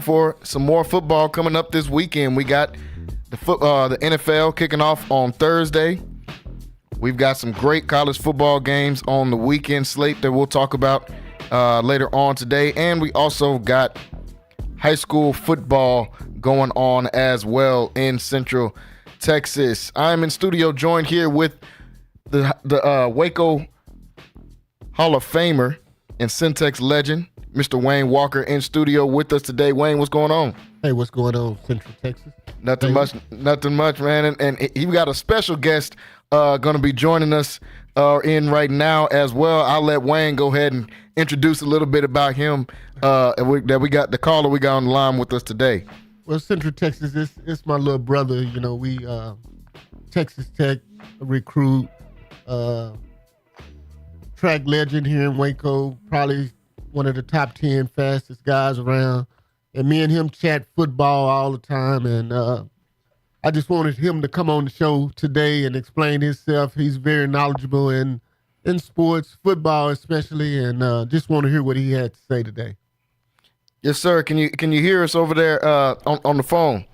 for some more football coming up this weekend. We got the NFL kicking off on Thursday. We've got some great college football games on the weekend slate that we'll talk about later on today. And we also got high school football going on as well in Central Texas. I'm in studio joined here with the Waco Hall of Famer and Centex legend, Mr. Wayne Walker, in studio with us today. Wayne, what's going on? Hey, what's going on, Central Texas? Nothing much, man. And you got a special guest going to be joining us in right now as well. I'll let Wayne go ahead and introduce a little bit about him that we got the caller we got on the line with us today. Well, Central Texas, it's my little brother. You know, we Texas Tech recruit, track legend here in Waco, probably one of the top 10 fastest guys around. And me and him chat football all the time. And I just wanted him to come on the show today and explain himself. He's very knowledgeable in sports, football especially, and just want to hear what he had to say today. Yes, sir. Can you hear us over there on the phone?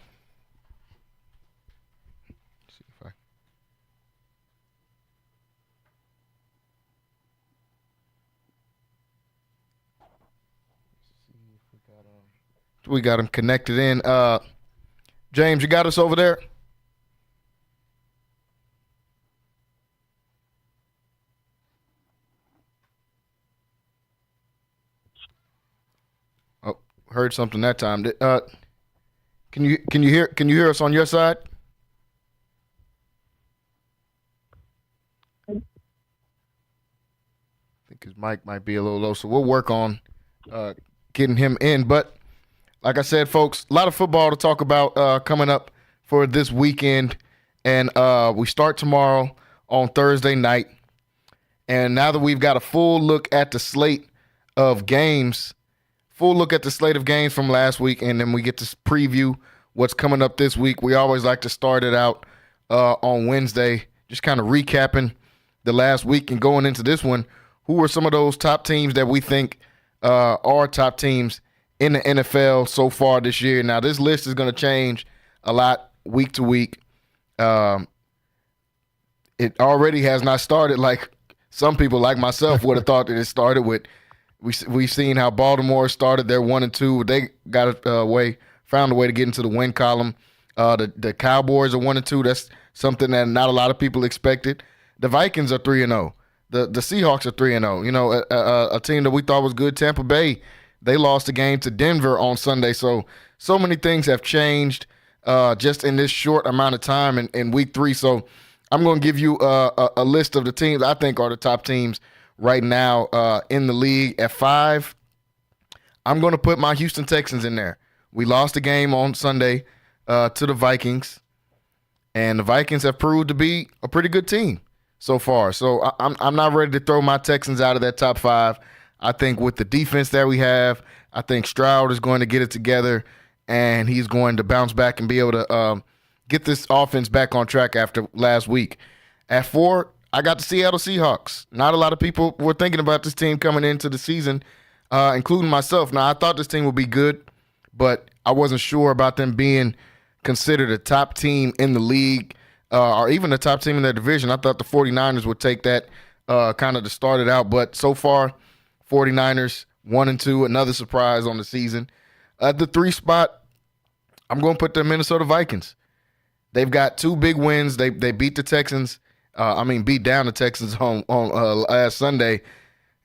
We got him connected in. James, you got us over there? Oh, heard something that time. Can you hear us on your side? I think his mic might be a little low, so we'll work on getting him in. But like I said, folks, a lot of football to talk about coming up for this weekend. And we start tomorrow on Thursday night. And now that we've got a full look at the slate of games from last week, and then we get to preview what's coming up this week, we always like to start it out on Wednesday, just kind of recapping the last week and going into this one. Who are some of those top teams that we think are top teams in the NFL so far this year? Now, this list is going to change a lot week to week. It already has not started like some people, like myself, would have thought that it started with. We've seen how Baltimore started their 1-2. They got found a way to get into the win column. The Cowboys are 1-2. That's something that not a lot of people expected. The Vikings are 3-0. The Seahawks are 3-0. You know, a team that we thought was good, Tampa Bay. They lost the game to Denver on Sunday. So many things have changed just in this short amount of time in week 3. So I'm going to give you a list of the teams I think are the top teams right now in the league. At 5, I'm going to put my Houston Texans in there. We lost the game on Sunday to the Vikings, and the Vikings have proved to be a pretty good team so far. So I'm not ready to throw my Texans out of that top 5. I think with the defense that we have, I think Stroud is going to get it together, and he's going to bounce back and be able to get this offense back on track after last week. At 4, I got the Seattle Seahawks. Not a lot of people were thinking about this team coming into the season, including myself. Now, I thought this team would be good, but I wasn't sure about them being considered a top team in the league or even a top team in their division. I thought the 49ers would take that kind of to start it out, but so far, 49ers 1-2, another surprise on the season. At the 3 spot, I'm going to put the Minnesota Vikings. They've got 2 big wins. They beat the Texans. Beat down the Texans on last Sunday.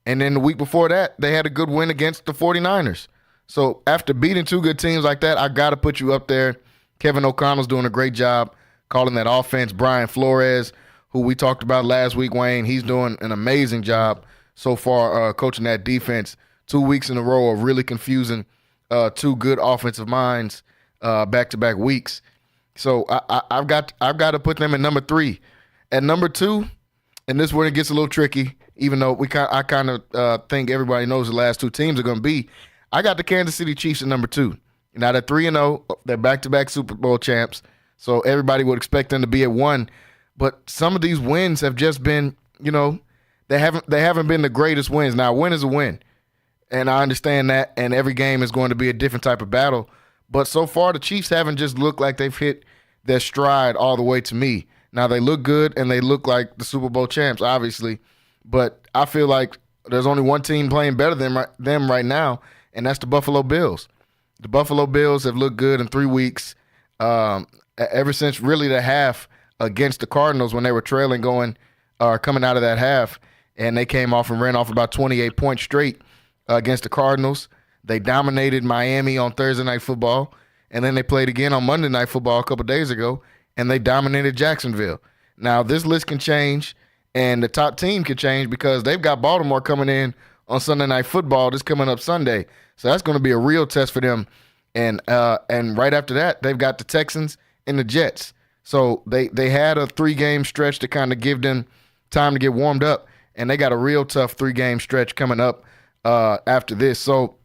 And then the week before that, they had a good win against the 49ers. So after beating 2 good teams like that, I got to put you up there. Kevin O'Connell's doing a great job calling that offense. Brian Flores, who we talked about last week, Wayne, he's doing an amazing job so far coaching that defense. 2 weeks in a row of really confusing 2 good offensive minds back-to-back weeks. So I've got to put them at number 3. At number 2, and this is where it gets a little tricky, even though I kind of think everybody knows the last 2 teams are going to be. I got the Kansas City Chiefs at number 2. Now they're 3-0. They're back-to-back Super Bowl champs, so everybody would expect them to be at 1. But some of these wins have just been, you know, they haven't been the greatest wins. Now, a win is a win. and I understand that. And every game is going to be a different type of battle. But so far, the Chiefs haven't just looked like they've hit their stride all the way to me. Now, they look good, and they look like the Super Bowl champs, obviously. But I feel like there's only one team playing better than them right now, and that's the Buffalo Bills. The Buffalo Bills have looked good in 3 weeks, ever since really the half against the Cardinals when they were trailing coming out of that half, and they came off and ran off about 28 points straight against the Cardinals. They dominated Miami on Thursday Night Football, and then they played again on Monday Night Football a couple days ago, and they dominated Jacksonville. Now, this list can change, and the top team can change because they've got Baltimore coming in on Sunday Night Football this coming up Sunday. So that's going to be a real test for them. And right after that, they've got the Texans and the Jets. So they had a 3-game stretch to kind of give them time to get warmed up, and they got a real tough 3-game stretch coming up after this. So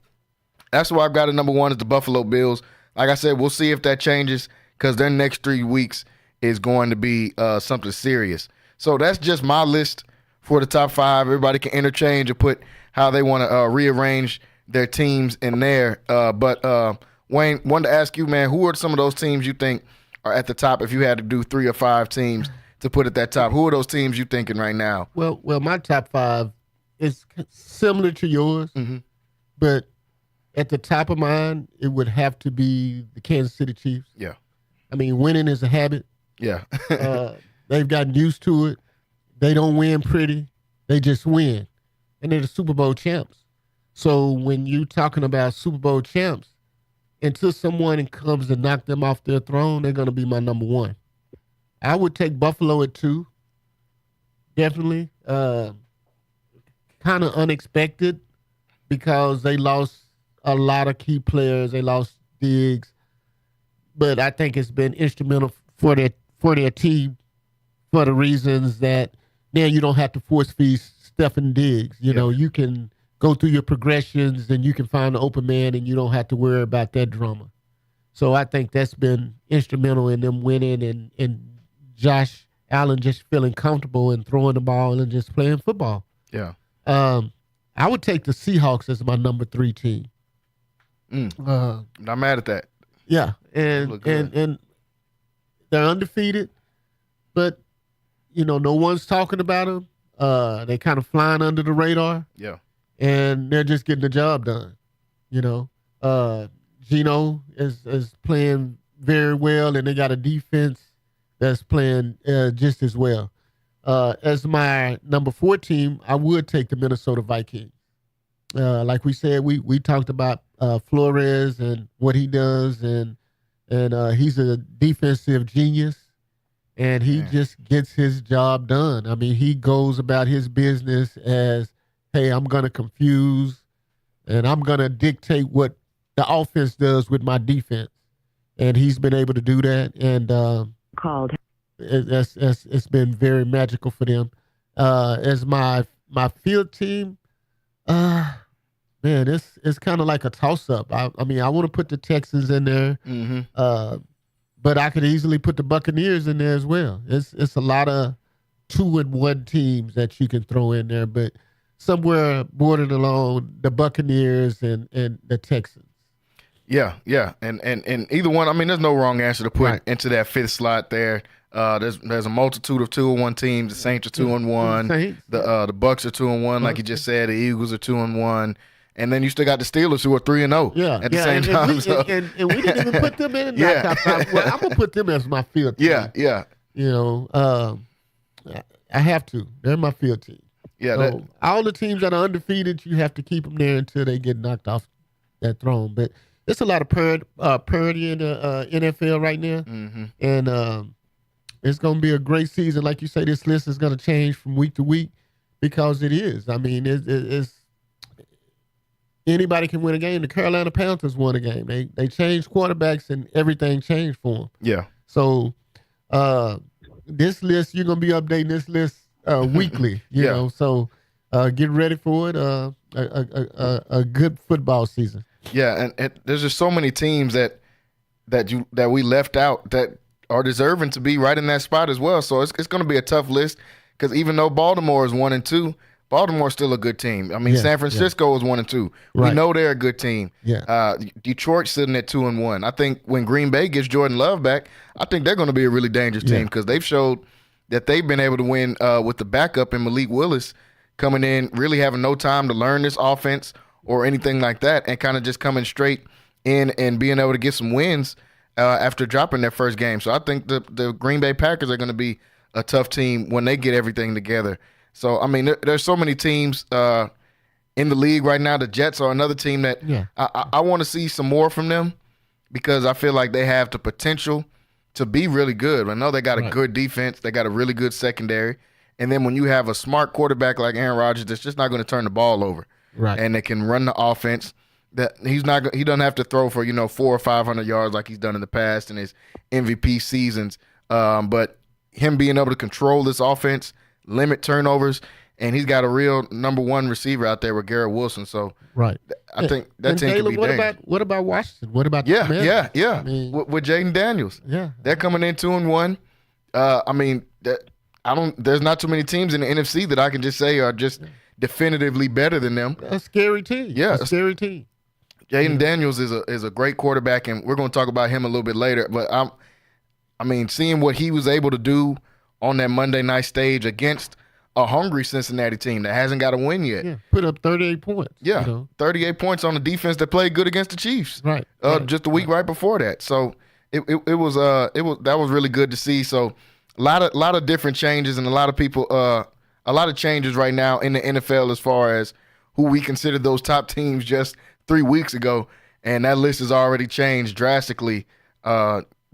that's why I've got it number 1 is the Buffalo Bills. Like I said, we'll see if that changes because their next 3 weeks is going to be something serious. So that's just my list for the top 5. Everybody can interchange and put how they want to rearrange their teams in there. But Wayne, wanted to ask you, man, who are some of those teams you think are at the top if you had to do 3 or 5 teams to put at that top? Who are those teams you thinking right now? Well, my top 5 is similar to yours, but at the top of mine, it would have to be the Kansas City Chiefs. Yeah. I mean, winning is a habit. Yeah. They've gotten used to it. They don't win pretty. They just win. And they're the Super Bowl champs. So when you're talking about Super Bowl champs, until someone comes to knock them off their throne, they're going to be my number 1. I would take Buffalo at 2. Definitely. Kind of unexpected because they lost a lot of key players. They lost Diggs. But I think it's been instrumental for their team for the reasons that now you don't have to force feed Stephen Diggs. You know, you can go through your progressions and you can find an open man and you don't have to worry about that drama. So I think that's been instrumental in them winning and Josh Allen just feeling comfortable and throwing the ball and just playing football. Yeah. I would take the Seahawks as my number 3 team. Not mad at that. Yeah, and they're undefeated, but no one's talking about them. They kind of flying under the radar. Yeah, and they're just getting the job done. Geno is playing very well, and they got a defense that's playing just as well. As my number 4 team, I would take the Minnesota Vikings. Like we said, we talked about Flores and what he does, and he's a defensive genius, and he just gets his job done. I mean, he goes about his business as, hey, I'm going to confuse, and I'm going to dictate what the offense does with my defense, and he's been able to do that, and it's been very magical for them. As my field team, man, it's kind of like a toss-up. I mean, I want to put the Texans in there, but I could easily put the Buccaneers in there as well. It's a lot of 2-1 teams that you can throw in there, but somewhere bordering along the Buccaneers and the Texans. Yeah, and either one. I mean, there's no wrong answer to put into that 5th slot there. There's a multitude of 2-1 teams. The Saints are 2-1. The Bucks are 2-1, like you just said. The Eagles are 2-1. And then you still got the Steelers who are 3-0 at the same time. And we didn't even put them in the top 5. Well, I'm gonna put them as my field team. Yeah. I have to. They're my field team. Yeah. So all the teams that are undefeated, you have to keep them there until they get knocked off that throne. But it's a lot of parity in the NFL right now, and it's gonna be a great season. Like you say, this list is gonna change from week to week because it is. I mean, it's anybody can win a game. The Carolina Panthers won a game. They changed quarterbacks and everything changed for them. Yeah. So this list, you're going to be updating this list weekly, you know. So get ready for it. A good football season. Yeah, and there's just so many teams that we left out that are deserving to be right in that spot as well. So it's going to be a tough list because even though Baltimore is 1-2, Baltimore's still a good team. I mean, Yeah, San Francisco is 1-2. We Right. know they're a good team. Yeah. Detroit's sitting at 2-1. I think when Green Bay gets Jordan Love back, I think they're going to be a really dangerous team because they've showed that they've been able to win with the backup in Malik Willis coming in, really having no time to learn this offense or anything like that, and kind of just coming straight in and being able to get some wins after dropping their first game. So I think the Green Bay Packers are going to be a tough team when they get everything together. So, I mean, there's so many teams in the league right now. The Jets are another team that I want to see some more from them because I feel like they have the potential to be really good. I know they got a good defense. They got a really good secondary. And then when you have a smart quarterback like Aaron Rodgers that's just not going to turn the ball over, and they can run the offense, that he doesn't have to throw for 400 or 500 yards like he's done in the past in his MVP seasons. But him being able to control this offense, limit turnovers, and he's got a real number one receiver out there with Garrett Wilson. So I think that team could be dangerous. What about Washington? What about yeah. I mean, with Jaden Daniels? Yeah, they're coming in 2-1. I mean, there's not too many teams in the NFC that I can just say are just definitively better than them. A scary team. Yeah, a scary team. Jaden Daniels is a great quarterback, and we're going to talk about him a little bit later. But I mean, seeing what he was able to do on that Monday night stage against a hungry Cincinnati team that hasn't got a win yet. Yeah, put up 38 points. Yeah, 38 points on a defense that played good against the Chiefs. Right. Just a week right before that. So it was that was really good to see. So a lot of different changes and a lot of people a lot of changes right now in the NFL as far as who we consider those top teams just 3 weeks ago, and that list has already changed drastically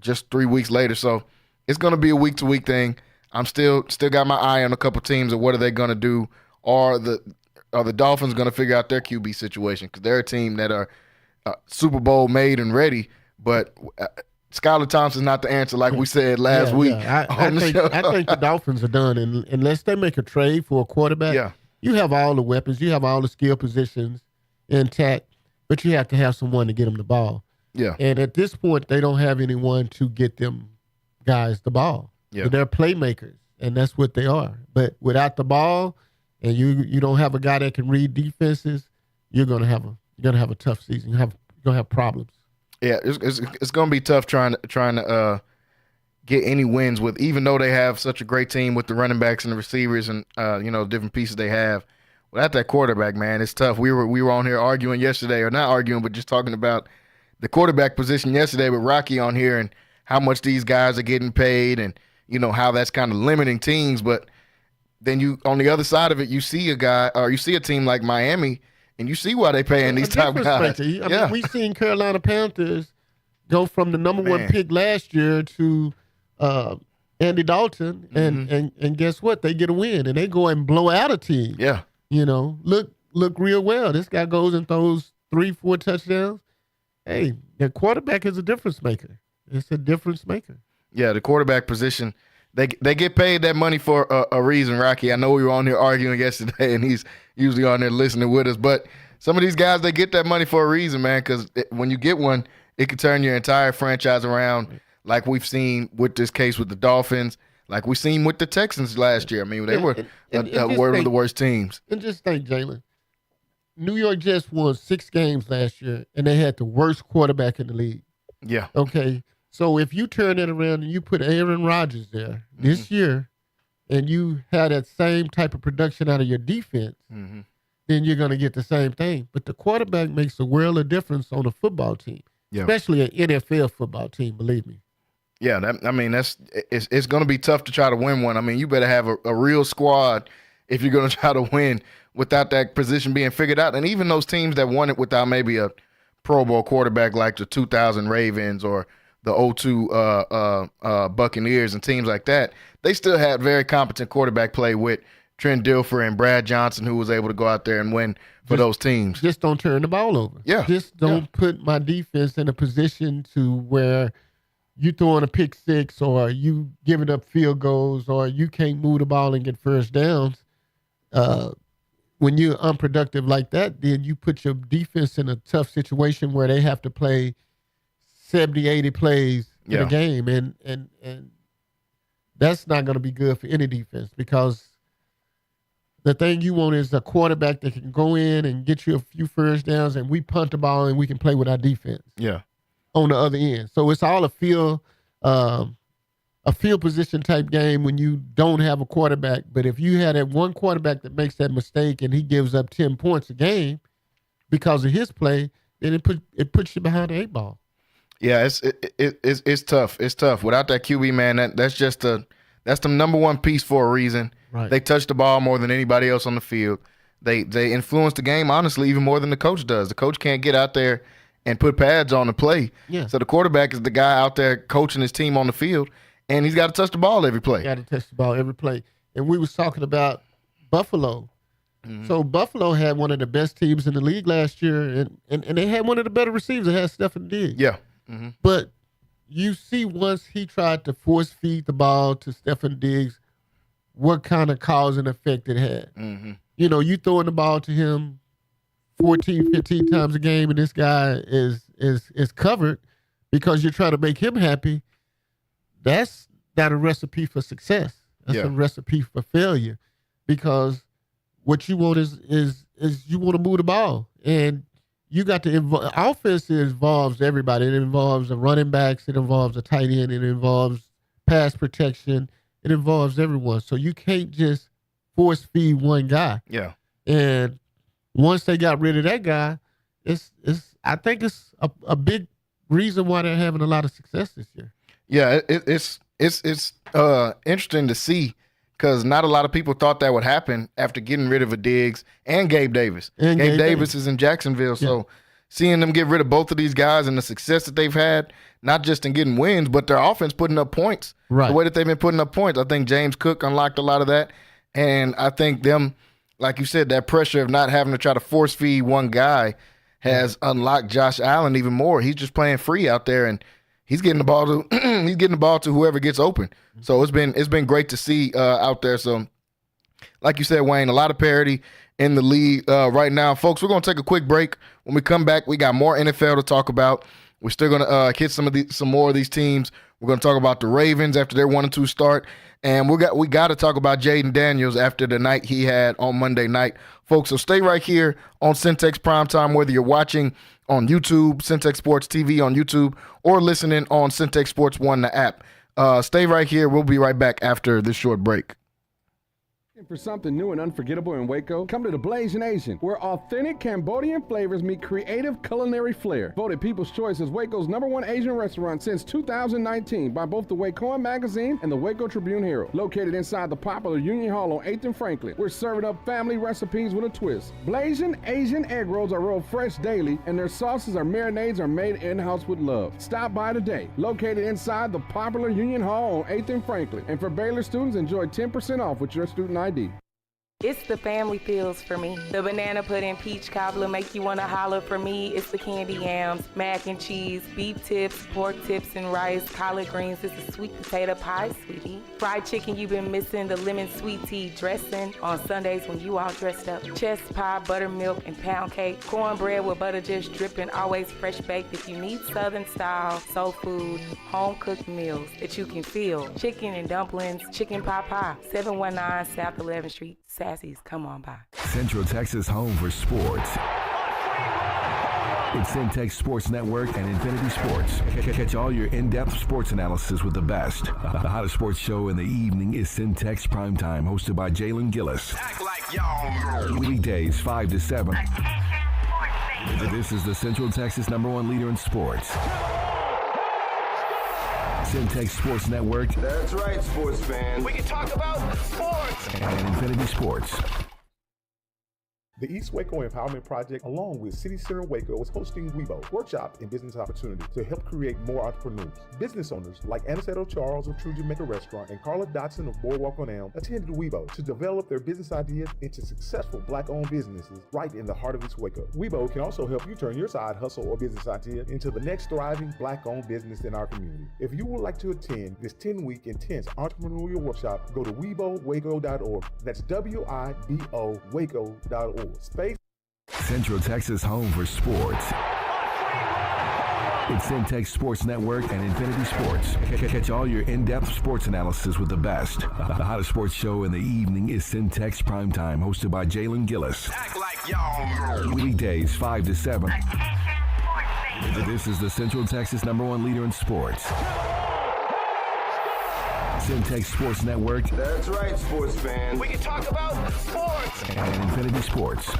just 3 weeks later. So it's going to be a week-to-week thing. I'm still got my eye on a couple teams and what are they going to do? Are the Dolphins going to figure out their QB situation? Because they're a team that are Super Bowl made and ready, but Skylar Thompson's not the answer like we said last week. I think the Dolphins are done, and unless they make a trade for a quarterback, you have all the weapons, you have all the skill positions intact, but you have to have someone to get them the ball. Yeah. And at this point, they don't have anyone to get them guys the ball. Yeah. So they're playmakers, and that's what they are. But without the ball, and you don't have a guy that can read defenses, you're gonna have a tough season. You're gonna have problems. Yeah, it's gonna be tough trying to get any wins with, even though they have such a great team with the running backs and the receivers and different pieces they have. Without that quarterback, man, it's tough. We were on here arguing yesterday, or not arguing, but just talking about the quarterback position yesterday with Rocky on here and how much these guys are getting paid and how that's kind of limiting teams. But then you, on the other side of it, you see a team like Miami, and you see why they paying these top guys. I mean, we've seen Carolina Panthers go from the number one pick last year to Andy Dalton, and guess what? They get a win, and they go and blow out a team. Yeah. Look real well. This guy goes and throws 3-4 touchdowns. Hey, the quarterback is a difference maker. It's a difference maker. Yeah, the quarterback position, they get paid that money for a reason, Rocky. I know we were on here arguing yesterday, and he's usually on there listening with us. But some of these guys, they get that money for a reason, man, because when you get one, it can turn your entire franchise around, like we've seen with this case with the Dolphins, like we've seen with the Texans last year. I mean, they were one of the worst teams. And just think, Jalen, New York Jets won 6 games last year, and they had the worst quarterback in the league. Yeah. Okay. So if you turn it around and you put Aaron Rodgers there this year, and you have that same type of production out of your defense, then you're going to get the same thing. But the quarterback makes a world of difference on a football team, especially an NFL football team, believe me. Yeah, it's going to be tough to try to win one. I mean, you better have a real squad if you're going to try to win without that position being figured out. And even those teams that won it without maybe a Pro Bowl quarterback like the 2000 Ravens or the 2002 Buccaneers and teams like that, they still had very competent quarterback play with Trent Dilfer and Brad Johnson, who was able to go out there and win for those teams. Just don't turn the ball over. Yeah. Just don't put my defense in a position to where you throwing a pick six or you giving up field goals or you can't move the ball and get first downs. When you're unproductive like that, then you put your defense in a tough situation where they have to play 70, 80 plays in a game. And that's not going to be good for any defense because The thing you want is a quarterback that can go in and get you a few first downs, and we punt the ball and we can play with our defense. Yeah. On the other end. So it's all a field position type game when you don't have a quarterback. But if you had that one quarterback that makes that mistake and he gives up 10 points a game because of his play, then it puts you behind the 8 ball. Yeah, it's tough. It's tough. Without that QB, man, that's the number one piece for a reason. Right. They touch the ball more than anybody else on the field. They influence the game, honestly, even more than the coach does. The coach can't get out there and put pads on the play. Yeah. So the quarterback is the guy out there coaching his team on the field, and he's got to touch the ball every play. Got to touch the ball every play. And we was talking about Buffalo. Mm-hmm. So Buffalo had one of the best teams in the league last year, and they had one of the better receivers. They had Stephen Diggs. Yeah. Mm-hmm. But you see once he tried to force feed the ball to Stephen Diggs, what kind of cause and effect it had. Mm-hmm. You know, you throwing the ball to him 14, 15 times a game, and this guy is covered because you're trying to make him happy. That's not a recipe for success. That's a recipe for failure, because what you want is you want to move the ball, and you got to offense involves everybody. It involves the running backs, it involves the tight end, it involves pass protection, it involves everyone. So you can't just force feed one guy. Yeah. And once they got rid of that guy, I think it's a big reason why they're having a lot of success this year. Yeah, it's interesting to see, because not a lot of people thought that would happen after getting rid of a Diggs and Gabe Davis. And Gabe Davis is in Jacksonville, so seeing them get rid of both of these guys and the success that they've had, not just in getting wins, but their offense putting up points. Right. The way that they've been putting up points, I think James Cook unlocked a lot of that, and I think them, like you said, that pressure of not having to try to force feed one guy has unlocked Josh Allen even more. He's just playing free out there, and he's getting the ball to whoever gets open. So it's been great to see out there. So, like you said, Wayne, a lot of parity in the league right now, folks. We're gonna take a quick break. When we come back, we got more NFL to talk about. We're still gonna hit some more of these teams. We're gonna talk about the Ravens after their 1-2 start, and we got to talk about Jaden Daniels after the night he had on Monday night, folks. So stay right here on Centex Primetime, whether you're watching on YouTube, Centex Sports TV on YouTube, or listening on Centex Sports One, the app. Stay right here. We'll be right back after this short break. For something new and unforgettable in Waco, come to the Blasian Asian, where authentic Cambodian flavors meet creative culinary flair. Voted People's Choice as Waco's #1 Asian restaurant since 2019 by both the Wacoan Magazine and the Waco Tribune Herald. Located inside the popular Union Hall on 8th and Franklin, we're serving up family recipes with a twist. Blasian Asian egg rolls are rolled fresh daily, and their sauces or marinades are made in-house with love. Stop by today. Located inside the popular Union Hall on 8th and Franklin. And for Baylor students, enjoy 10% off with your student ID. It's the family feels for me. The banana pudding, peach cobbler make you want to holler for me. It's the candy yams, mac and cheese, beef tips, pork tips and rice, collard greens. It's a sweet potato pie, sweetie. Fried chicken you've been missing, the lemon sweet tea dressing on Sundays when you all dressed up. Chest pie, buttermilk, and pound cake. Cornbread with butter just dripping, always fresh baked. If you need Southern style, soul food, home cooked meals that you can feel. Chicken and dumplings, chicken pot pie. 719 South 11th Street. Sassy's, come on by. Central Texas home for sports. It's Centex Sports Network and Infinity Sports. Catch all your in-depth sports analysis with the best. The hottest sports show in the evening is Centex Primetime, hosted by Jalen Gillis. Act like y'all. Weekdays 5 to 7. This is the Central Texas #1 leader in sports. Centex Sports Network. That's right, sports fans. We can talk about sports. And Infinity Sports. The East Waco Empowerment Project, along with City Center Waco, is hosting WeBo, Workshop and Business Opportunity, to help create more entrepreneurs. Business owners like Aniceto Charles of True Jamaica Restaurant and Carla Dotson of Boardwalk on Elm attended WeBo to develop their business ideas into successful Black-owned businesses right in the heart of East Waco. WeBo can also help you turn your side hustle or business idea into the next thriving Black-owned business in our community. If you would like to attend this 10-week intense entrepreneurial workshop, go to WeBoWaco.org. That's WIBO Waco.org. Space. Central Texas home for sports. It's Centex Sports Network and Infinity Sports. Catch all your in-depth sports analysis with the best. The hottest sports show in the evening is Centex Primetime, hosted by Jalen Gillis. Act like y'all. Weekdays 5 to 7. This is the Central Texas #1 leader in sports. Centex Sports Network. That's right, sports fans. We can talk about sports. And Infinity Sports.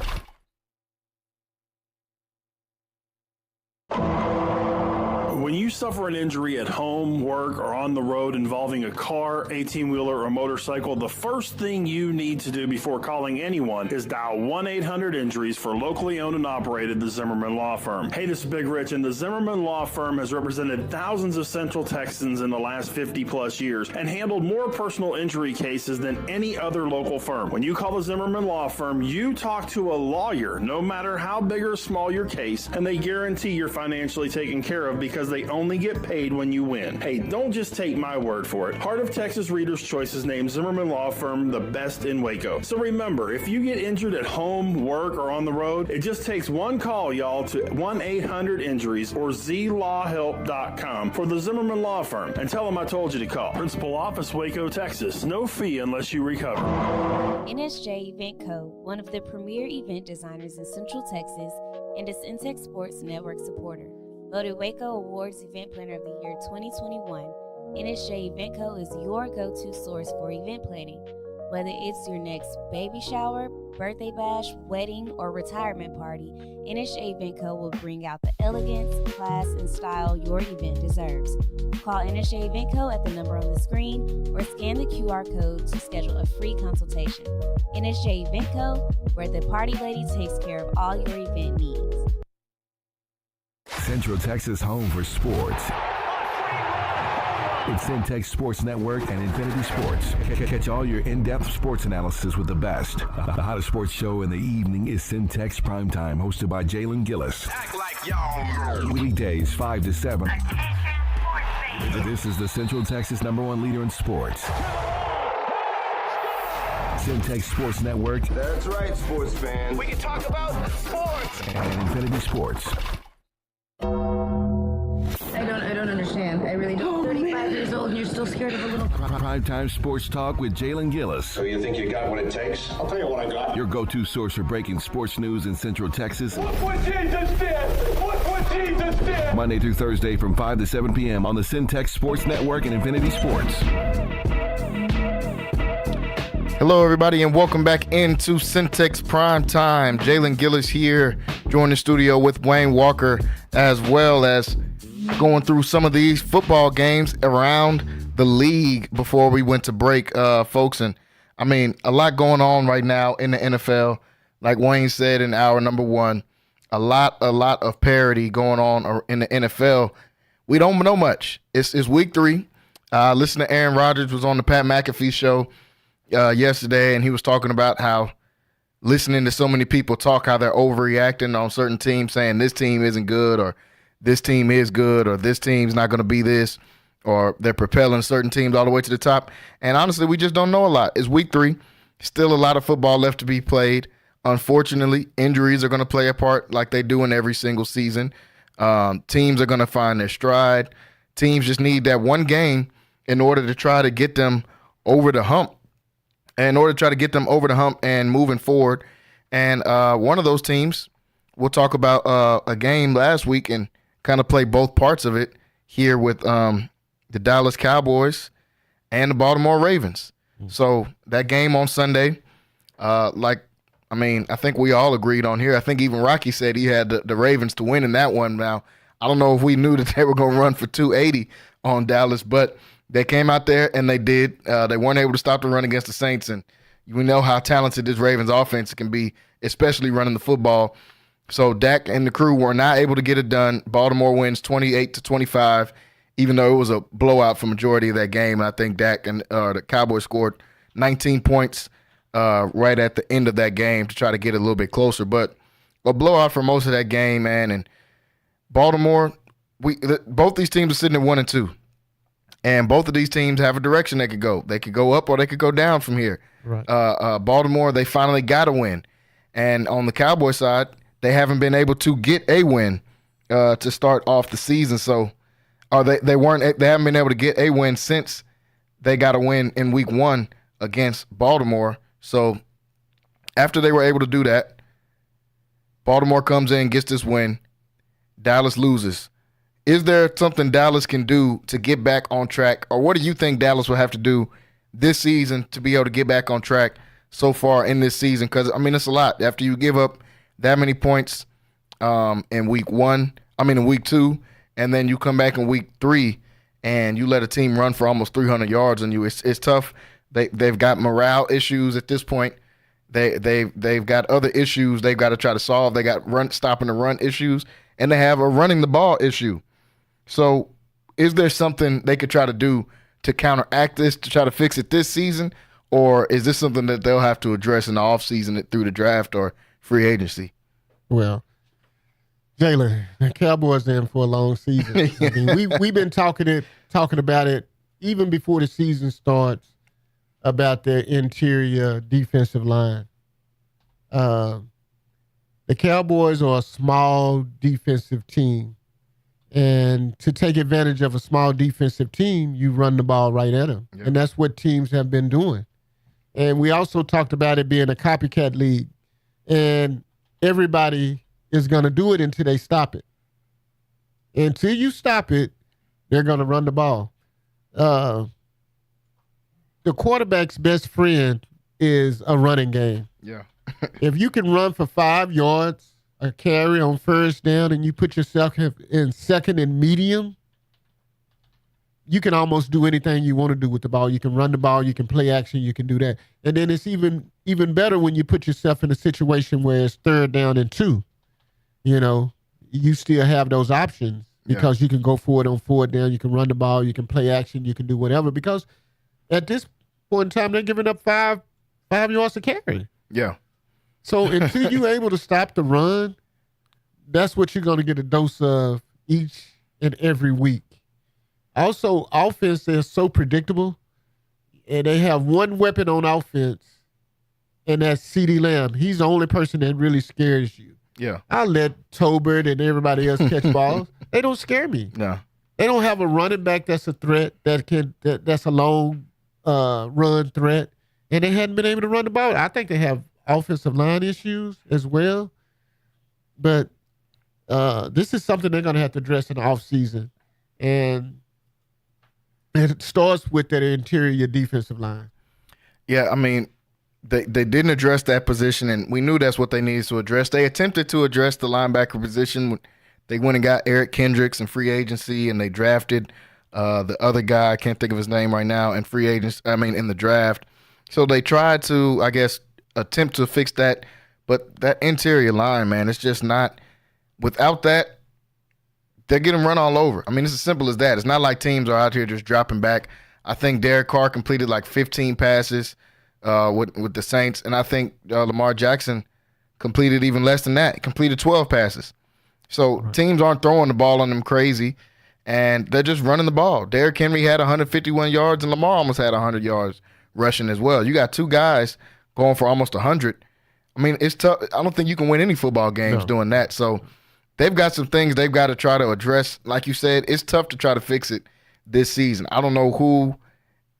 When you suffer an injury at home, work, or on the road involving a car, 18-wheeler, or motorcycle, the first thing you need to do before calling anyone is dial 1-800-INJURIES for locally owned and operated the Zimmerman Law Firm. Hey, this is Big Rich, and the Zimmerman Law Firm has represented thousands of Central Texans in the last 50-plus years and handled more personal injury cases than any other local firm. When you call the Zimmerman Law Firm, you talk to a lawyer, no matter how big or small your case, and they guarantee you're financially taken care of because they only get paid when you win. Hey, don't just take my word for it. Heart of Texas Readers' Choice has named Zimmerman Law Firm the best in Waco. So remember, if you get injured at home, work, or on the road, it just takes one call, y'all, to 1-800-INJURIES or zlawhelp.com for the Zimmerman Law Firm and tell them I told you to call. Principal Office, Waco, Texas. No fee unless you recover. NSJ Event Co., one of the premier event designers in Central Texas and a Centex Sports Network supporter. Voted Waco Awards Event Planner of the Year 2021, NSJ Event Co. is your go-to source for event planning. Whether it's your next baby shower, birthday bash, wedding, or retirement party, NSJ Event Co. will bring out the elegance, class, and style your event deserves. Call NSJ Event Co. at the number on the screen or scan the QR code to schedule a free consultation. NSJ Event Co., where the party lady takes care of all your event needs. Central Texas home for sports. It's Centex Sports Network and Infinity Sports. Catch all your in-depth sports analysis with the best. The hottest sports show in the evening is Centex Primetime, hosted by Jalen Gillis. Act like y'all. Weekdays 5 to 7. This is the Central Texas #1 leader in sports. Centex Sports Network. That's right, sports fans. We can talk about sports. And Infinity Sports. I don't understand. I really don't. 35 years old and you're still scared of a little... Primetime Sports Talk with Jalen Gillis. So you think you got what it takes? I'll tell you what I got. Your go-to source for breaking sports news in Central Texas. Look what Jesus did! Look what Jesus did! Monday through Thursday from 5 to 7 p.m. on the Centex Sports Network and Infinity Sports. Hello, everybody, and welcome back into Centex Prime Time. Jalen Gillis here, joined the studio with Wayne Walker, as well as going through some of these football games around the league before we went to break, folks. And, I mean, a lot going on right now in the NFL. Like Wayne said in hour number one, a lot of parity going on in the NFL. We don't know much. It's week 3. Listen to Aaron Rodgers was on the Pat McAfee show yesterday, and he was talking about how listening to so many people talk, how they're overreacting on certain teams, saying this team isn't good, or this team is good, or this team's not going to be this, or they're propelling certain teams all the way to the top. And honestly, we just don't know a lot. It's week 3. Still a lot of football left to be played. Unfortunately, injuries are going to play a part like they do in every single season. Teams are going to find their stride. Teams just need that one game in order to try to get them over the hump. And moving forward. And one of those teams, we'll talk about a game last week and kind of play both parts of it here with the Dallas Cowboys and the Baltimore Ravens. So that game on Sunday, I think we all agreed on here. I think even Rocky said he had the Ravens to win in that one. Now, I don't know if we knew that they were going to run for 280 on Dallas, but they came out there and they did. They weren't able to stop the run against the Saints, and we know how talented this Ravens offense can be, especially running the football. So Dak and the crew were not able to get it done. Baltimore wins 28-25, even though it was a blowout for majority of that game. And I think Dak and the Cowboys scored 19 points right at the end of that game to try to get it a little bit closer. But a blowout for most of that game, man. And Baltimore, both these teams are sitting at 1-2. And both of these teams have a direction they could go. They could go up or they could go down from here. Right. Baltimore, they finally got a win. And on the Cowboy side, they haven't been able to get a win to start off the season. So they haven't been able to get a win since they got a win in week 1 against Baltimore. So after they were able to do that, Baltimore comes in, gets this win. Dallas loses. Is there something Dallas can do to get back on track? Or what do you think Dallas will have to do this season to be able to get back on track so far in this season? Because, it's a lot. After you give up that many points in week 2, and then you come back in week 3 and you let a team run for almost 300 yards on you, it's tough. They've got morale issues at this point. They've got other issues they've got to try to solve. They got stopping the run issues, and they have a running the ball issue. So is there something they could try to do to counteract this, to try to fix it this season? Or is this something that they'll have to address in the offseason through the draft or free agency? Well, Jalen, the Cowboys are in for a long season. We've been talking about it even before the season starts about their interior defensive line. The Cowboys are a small defensive team. And to take advantage of a small defensive team, you run the ball right at them. Yep. And that's what teams have been doing. And we also talked about it being a copycat league. And everybody is going to do it until they stop it. Until you stop it, they're going to run the ball. The quarterback's best friend is a running game. Yeah. If you can run for 5 yards, a carry on first down, and you put yourself in second and medium, you can almost do anything you want to do with the ball. You can run the ball, you can play action, you can do that. And then it's even better when you put yourself in a situation where it's 3rd down and 2. You still have those options because you can go for it on 4th down, you can run the ball, you can play action, you can do whatever. Because at this point in time, they're giving up 5 yards to carry. Yeah. So until you're able to stop the run, that's what you're going to get a dose of each and every week. Also, offense is so predictable, and they have one weapon on offense, and that's CeeDee Lamb. He's the only person that really scares you. Yeah. I let Tolbert and everybody else catch balls. They don't scare me. No. They don't have a running back that's a threat, that's a long run threat, and they hadn't been able to run the ball. I think they have offensive line issues as well. But this is something they're going to have to address in the offseason. And it starts with that interior defensive line. Yeah, they didn't address that position, and we knew that's what they needed to address. They attempted to address the linebacker position. They went and got Eric Kendricks in free agency, and they drafted the other guy, I can't think of his name right now, in the draft. So they tried to, I guess, attempt to fix that, but that interior line, man, it's just not. Without that, they're getting run all over. It's as simple as that. It's not like teams are out here just dropping back. I think Derek Carr completed like 15 passes with the Saints, and I think Lamar Jackson completed even less than that. He completed 12 passes. So teams aren't throwing the ball on them crazy, and they're just running the ball. Derrick Henry had 151 yards, and Lamar almost had 100 yards rushing as well. You got 2 guys going for almost 100. It's tough. I don't think you can win any football games doing that. So they've got some things they've got to try to address. Like you said, it's tough to try to fix it this season. I don't know who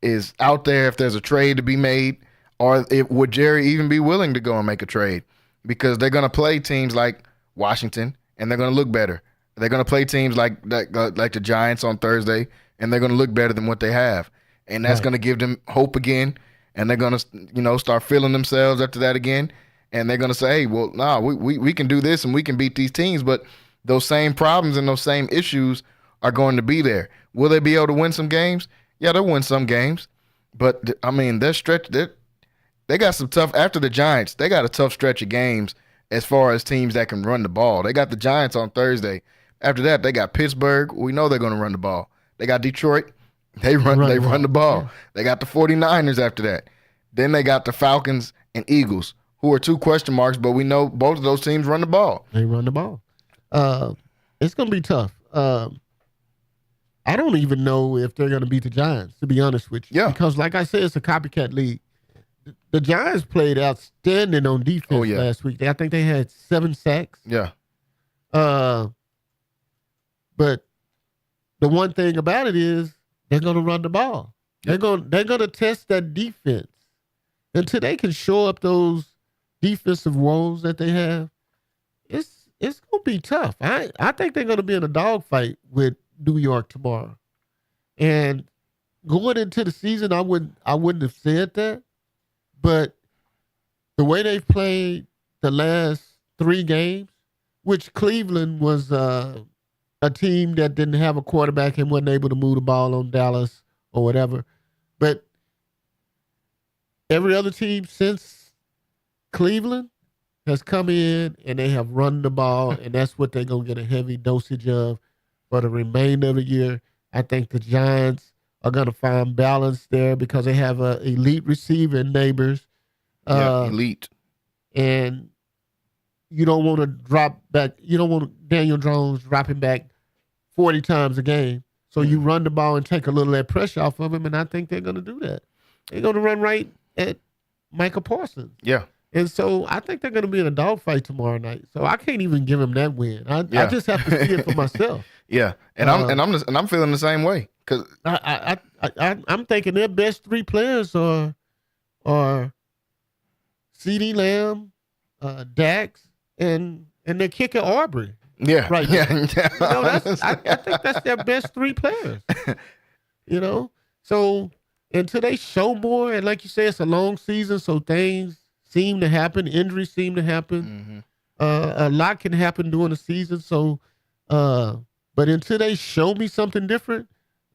is out there, if there's a trade to be made, or would Jerry even be willing to go and make a trade, because they're going to play teams like Washington, and they're going to look better. They're going to play teams like the Giants on Thursday, and they're going to look better than what they have. And that's going to give them hope again. And they're going to, start feeling themselves after that again. And they're going to say, hey, well, we can do this and we can beat these teams. But those same problems and those same issues are going to be there. Will they be able to win some games? Yeah, they'll win some games. But, they're stretched. They got some tough – after the Giants, they got a tough stretch of games as far as teams that can run the ball. They got the Giants on Thursday. After that, they got Pittsburgh. We know they're going to run the ball. They got Detroit. They run the ball. Yeah. They got the 49ers after that. Then they got the Falcons and Eagles, who are 2 question marks, but we know both of those teams run the ball. They run the ball. It's going to be tough. I don't even know if they're going to beat the Giants, to be honest with you. Yeah. Because, like I said, it's a copycat league. The Giants played outstanding on defense last week. I think they had 7 sacks. Yeah. But the one thing about it is they're going to run the ball. They're going to test that defense until they can show up those defensive woes that they have. It's going to be tough. I think they're going to be in a dogfight with New York tomorrow. And going into the season, I wouldn't have said that, but the way they've played the last 3 games, which Cleveland was a team that didn't have a quarterback and wasn't able to move the ball on Dallas or whatever, but every other team since Cleveland has come in and they have run the ball, and that's what they're going to get a heavy dosage of for the remainder of the year. I think the Giants are going to find balance there because they have an elite receiver in Neighbors. Elite. And you don't want to drop back. You don't want Daniel Jones dropping back 40 times a game. So you run the ball and take a little of that pressure off of him, and I think they're going to do that. They're going to run right at Micah Parsons. Yeah. And so I think they're going to be in a dogfight tomorrow night. So I can't even give them that win. I just have to see it for myself. Yeah, and I'm feeling the same way because I'm thinking their best 3 players are CeeDee Lamb, Dax, and their kicker Aubrey. Yeah, right. Yeah. I think that's their best 3 players. So until they show more, and like you say, it's a long season, so things seem to happen, injuries seem to happen. A lot can happen during the season. So, but until they show me something different,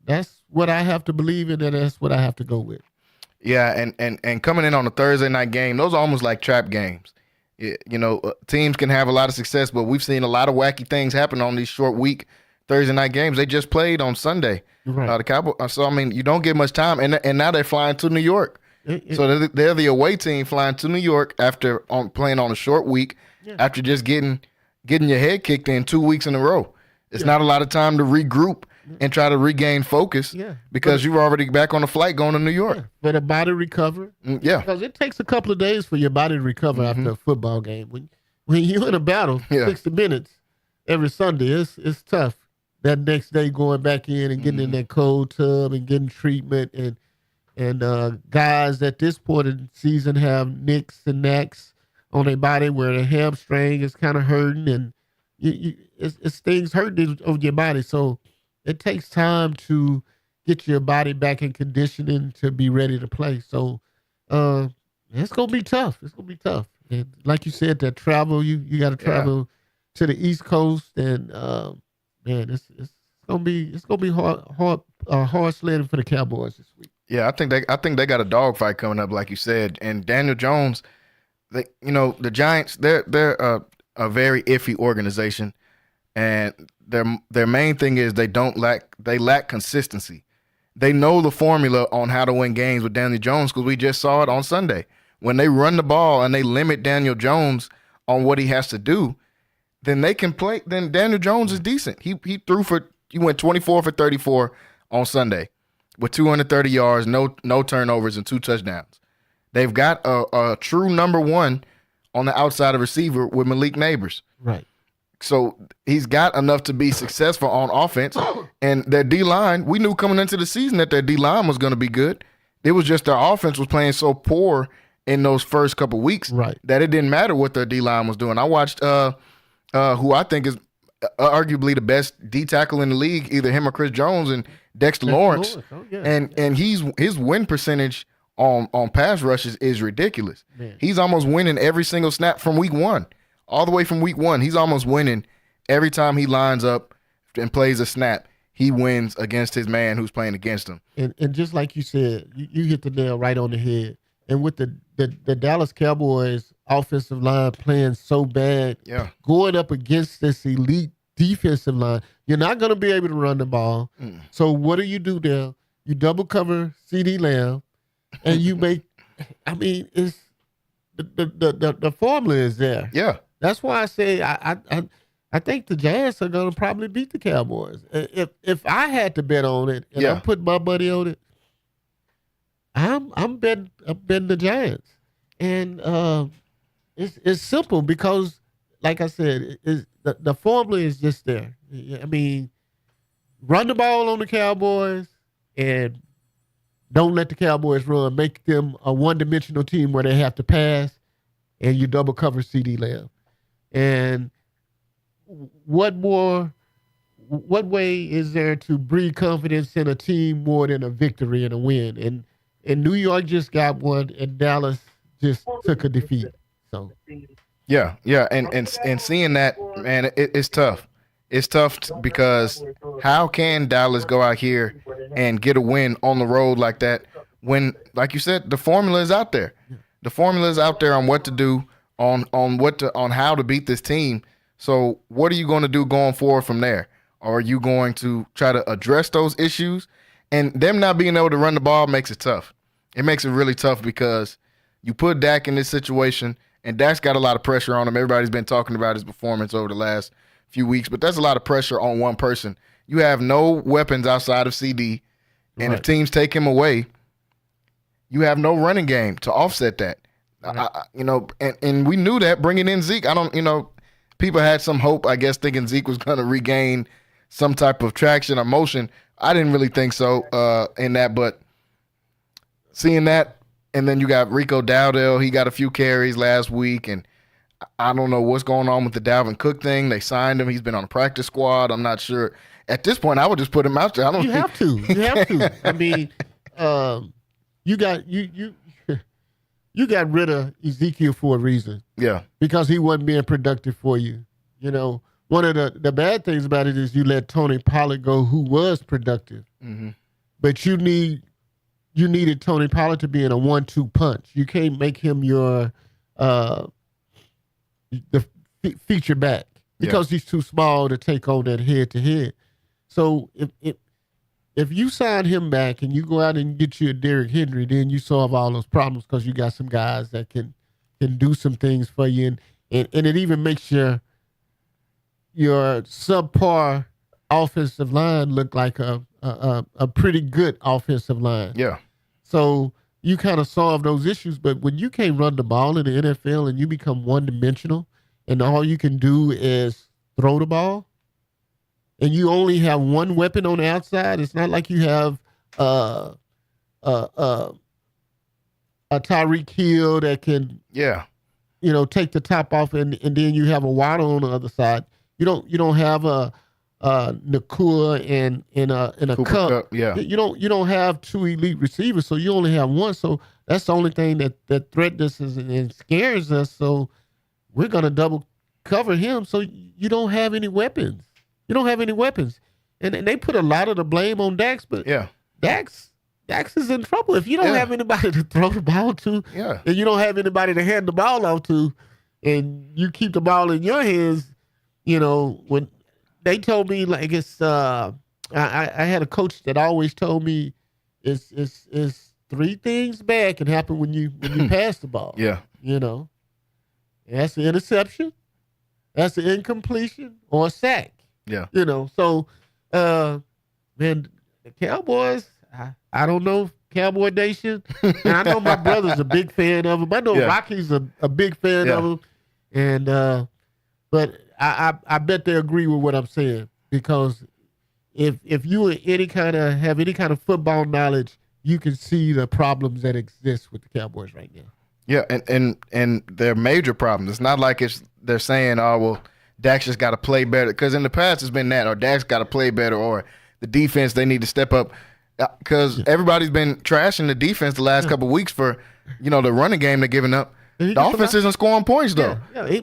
that's what I have to believe in, and that's what I have to go with. Yeah, and coming in on a Thursday night game, those are almost like trap games. Teams can have a lot of success, but we've seen a lot of wacky things happen on these short week Thursday night games. They just played on Sunday. Right. The Cowboys. So I mean, you don't get much time, and now they're flying to New York. So they're the away team flying to New York after playing on a short week, after just getting your head kicked in 2 weeks in a row. It's not a lot of time to regroup and try to regain focus because you're already back on a flight going to New York. For the body recover. Because it takes a couple of days for your body to recover after a football game. When you're in a battle, 60 minutes every Sunday, it's tough. That next day going back in and getting in that cold tub and getting treatment and guys at this point in the season have nicks and knacks on their body where the hamstring is kind of hurting and it's things hurting over your body. So it takes time to get your body back in conditioning to be ready to play. So it's going to be tough. It's going to be tough. And like you said, that travel, you got to travel to the East Coast and man, it's going to be hard sledding for the Cowboys this week. Yeah, I think they got a dogfight coming up, like you said. And Daniel Jones, the Giants, they're a very iffy organization, and their main thing is they lack consistency. They know the formula on how to win games with Daniel Jones because we just saw it on Sunday. When they run the ball and they limit Daniel Jones on what he has to do, then they can play. Then Daniel Jones is decent. He went 24 for 34 on Sunday with 230 yards, no turnovers, and 2 touchdowns. They've got a true number 1 on the outside of receiver with Malik Neighbors. Right. So he's got enough to be successful on offense. And their D-line, we knew coming into the season that their D-line was going to be good. It was just their offense was playing so poor in those first couple weeks that it didn't matter what their D-line was doing. I watched who I think is arguably the best D tackle in the league, either him or Chris Jones, and Dexter Lawrence. And his win percentage on pass rushes is ridiculous. Man. He's almost winning every single snap from week 1. All the way from week 1, he's almost winning every time he lines up and plays a snap. He wins against his man who's playing against him. And just like you said, you hit the nail right on the head. And with the Dallas Cowboys offensive line playing so bad, going up against this elite defensive line, you're not going to be able to run the ball. So what do you do there? You double cover CeeDee Lamb, and you make. I mean, it's the formula is there. Yeah, that's why I say I think the Giants are going to probably beat the Cowboys. If I had to bet on it, and I put my money on it, I'm betting the Giants, and it's simple because, like I said, the formula is just there. I mean, run the ball on the Cowboys and don't let the Cowboys run. Make them a one-dimensional team where they have to pass, and you double cover CeeDee Lamb. And what way is there to breed confidence in a team more than a victory and a win? And New York just got one, and Dallas just took a defeat. So yeah, and seeing that, man, it's tough. It's tough because how can Dallas go out here and get a win on the road like that when, like you said, the formula is out there. The formula is out there on what to do, on how to beat this team. So what are you going to do going forward from there? Are you going to try to address those issues? And them not being able to run the ball makes it tough. It makes it really tough because you put Dak in this situation, and Dak's got a lot of pressure on him. Everybody's been talking about his performance over the last few weeks, but that's a lot of pressure on one person. You have no weapons outside of CD, and if teams take him away, you have no running game to offset that. And we knew that bringing in Zeke. People had some hope, I guess, thinking Zeke was going to regain some type of traction or motion. I didn't really think so in that, but seeing that, and then you got Rico Dowdell. He got a few carries last week, and I don't know what's going on with the Dalvin Cook thing. They signed him. He's been on the practice squad. I'm not sure. At this point, I would just put him out there. You have to. I mean, you got rid of Ezekiel for a reason. Yeah. Because he wasn't being productive for you. One of the bad things about it is you let Tony Pollard go, who was productive. Mm-hmm. But you needed Tony Pollard to be in a 1-2 punch. You can't make him your the feature back because he's too small to take on that head-to-head. So if you sign him back and you go out and get you a Derrick Henry, then you solve all those problems because you got some guys that can do some things for you, and it even makes your subpar offensive line look like a pretty good offensive line. Yeah. So you kind of solve those issues, but when you can't run the ball in the NFL and you become one-dimensional and all you can do is throw the ball, and you only have one weapon on the outside, it's not like you have a Tyreek Hill that can take the top off, and then you have a Waddle on the other side. You don't have a Nakua and a Cup. Yeah. You don't have two elite receivers, so you only have one. So that's the only thing that threatens us and scares us. So we're gonna double cover him. So you don't have any weapons. And they put a lot of the blame on Dax, but Dax is in trouble if you don't have anybody to throw the ball to. Yeah. And you don't have anybody to hand the ball off to, and you keep the ball in your hands. When they told me, like, it's I had a coach that always told me it's three things bad can happen when you pass the ball. Yeah. That's the interception, that's the incompletion, or a sack. Yeah. So man, the Cowboys, I don't know, Cowboy Nation, and I know my brother's a big fan of him. I know Rocky's a big fan of him, and but I bet they agree with what I'm saying, because if you have any kind of football knowledge, you can see the problems that exist with the Cowboys right now. Yeah, and they're major problems. It's not like they're saying, oh, well, Dak's just got to play better, because in the past it's been that, or Dak's got to play better, or the defense, they need to step up, because everybody's been trashing the defense the last couple of weeks for, the running game they're giving up. The offense isn't scoring points, though.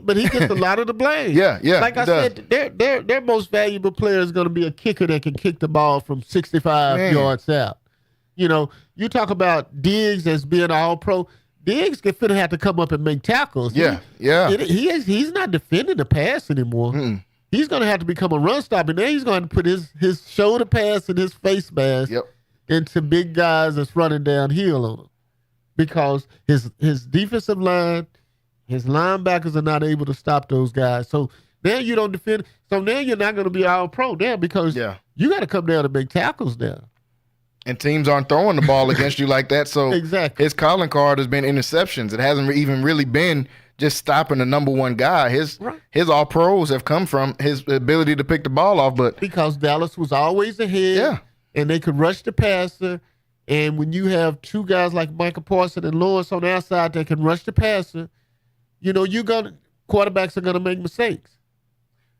But he gets a lot of the blame. Yeah. Like I said, their most valuable player is going to be a kicker that can kick the ball from 65 yards out. You talk about Diggs as being all pro. Diggs finna have to come up and make tackles. Yeah. He's not defending the pass anymore. Mm. He's going to have to become a run stopper. And then he's going to put his shoulder pass and his face mask into big guys that's running downhill on him. Because his defensive line, his linebackers are not able to stop those guys. So now you don't defend. So now you're not going to be all pro now, because you got to come down and make tackles now. And teams aren't throwing the ball against you like that. So exactly, his calling card has been interceptions. It hasn't even really been just stopping the number one guy. His all pros have come from his ability to pick the ball off. But because Dallas was always ahead, and they could rush the passer. And when you have two guys like Michael Parsons and Lawrence on the outside that can rush the passer, quarterbacks are gonna make mistakes.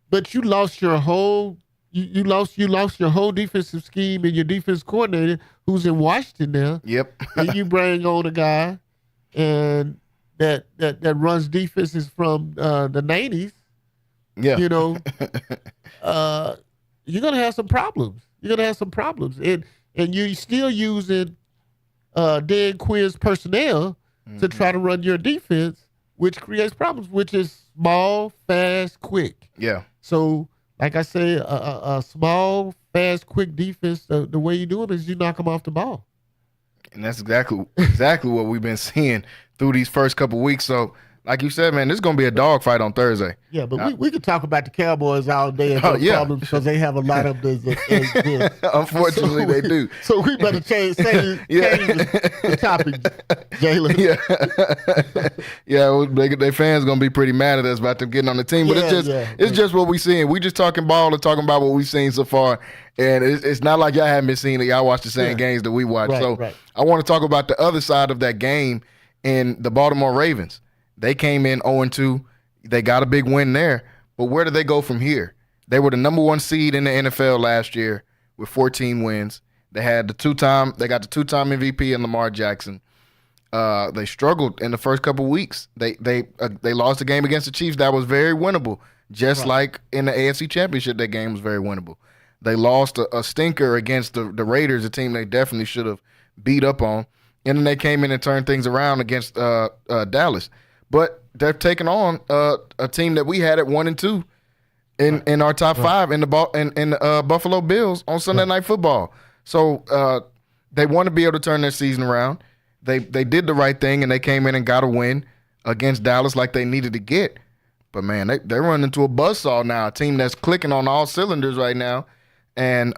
But you lost your whole you lost your whole defensive scheme and your defense coordinator who's in Washington now. Yep. And you bring on a guy and that runs defenses from the 90s. Yeah. You're gonna have some problems. And you're still using Dan Quinn's personnel to try to run your defense, which creates problems, which is small, fast, quick. Yeah. So, like I say, a small, fast, quick defense, the way you do it is you knock them off the ball. And that's exactly what we've been seeing through these first couple weeks. So, like you said, man, this is going to be a dogfight on Thursday. Yeah, but we could talk about the Cowboys all day and problems because they have a lot of this. Unfortunately, they do. So we better change the topic, Jalen. Their fans going to be pretty mad at us about them getting on the team. But it's just what we seeing. We just talking ball and talking about what we've seen so far. And it's not like y'all haven't been seeing it. Y'all watch the same games that we watch. Right. I want to talk about the other side of that game in the Baltimore Ravens. They came in 0-2. They got a big win there. But where do they go from here? They were the number one seed in the NFL last year with 14 wins. They got the two-time MVP in Lamar Jackson. They struggled in the first couple weeks. They lost a game against the Chiefs that was very winnable. Just like in the AFC Championship, that game was very winnable. They lost a stinker against the Raiders, a team they definitely should have beat up on. And then they came in and turned things around against Dallas. But they're taking on a team that we had at 1-2 in our top five in the Buffalo Bills on Sunday Night Football. So they want to be able to turn their season around. They did the right thing and they came in and got a win against Dallas like they needed to get. But man, they're running into a buzzsaw now. A team that's clicking on all cylinders right now. And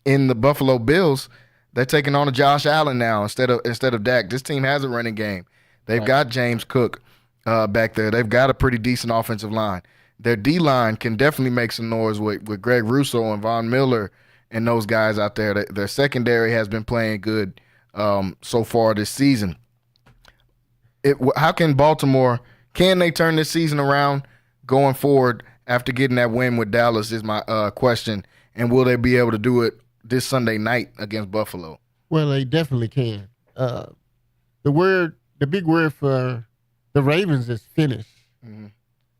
in the Buffalo Bills, they're taking on a Josh Allen now instead of Dak. This team has a running game. They've got James Cook back there. They've got a pretty decent offensive line. Their D-line can definitely make some noise with Greg Russo and Von Miller and those guys out there. Their secondary has been playing good so far this season. How can Baltimore, can they turn this season around going forward after getting that win with Dallas is my question. And will they be able to do it this Sunday night against Buffalo? Well, they definitely can. The big word for the Ravens is finish. Mm-hmm.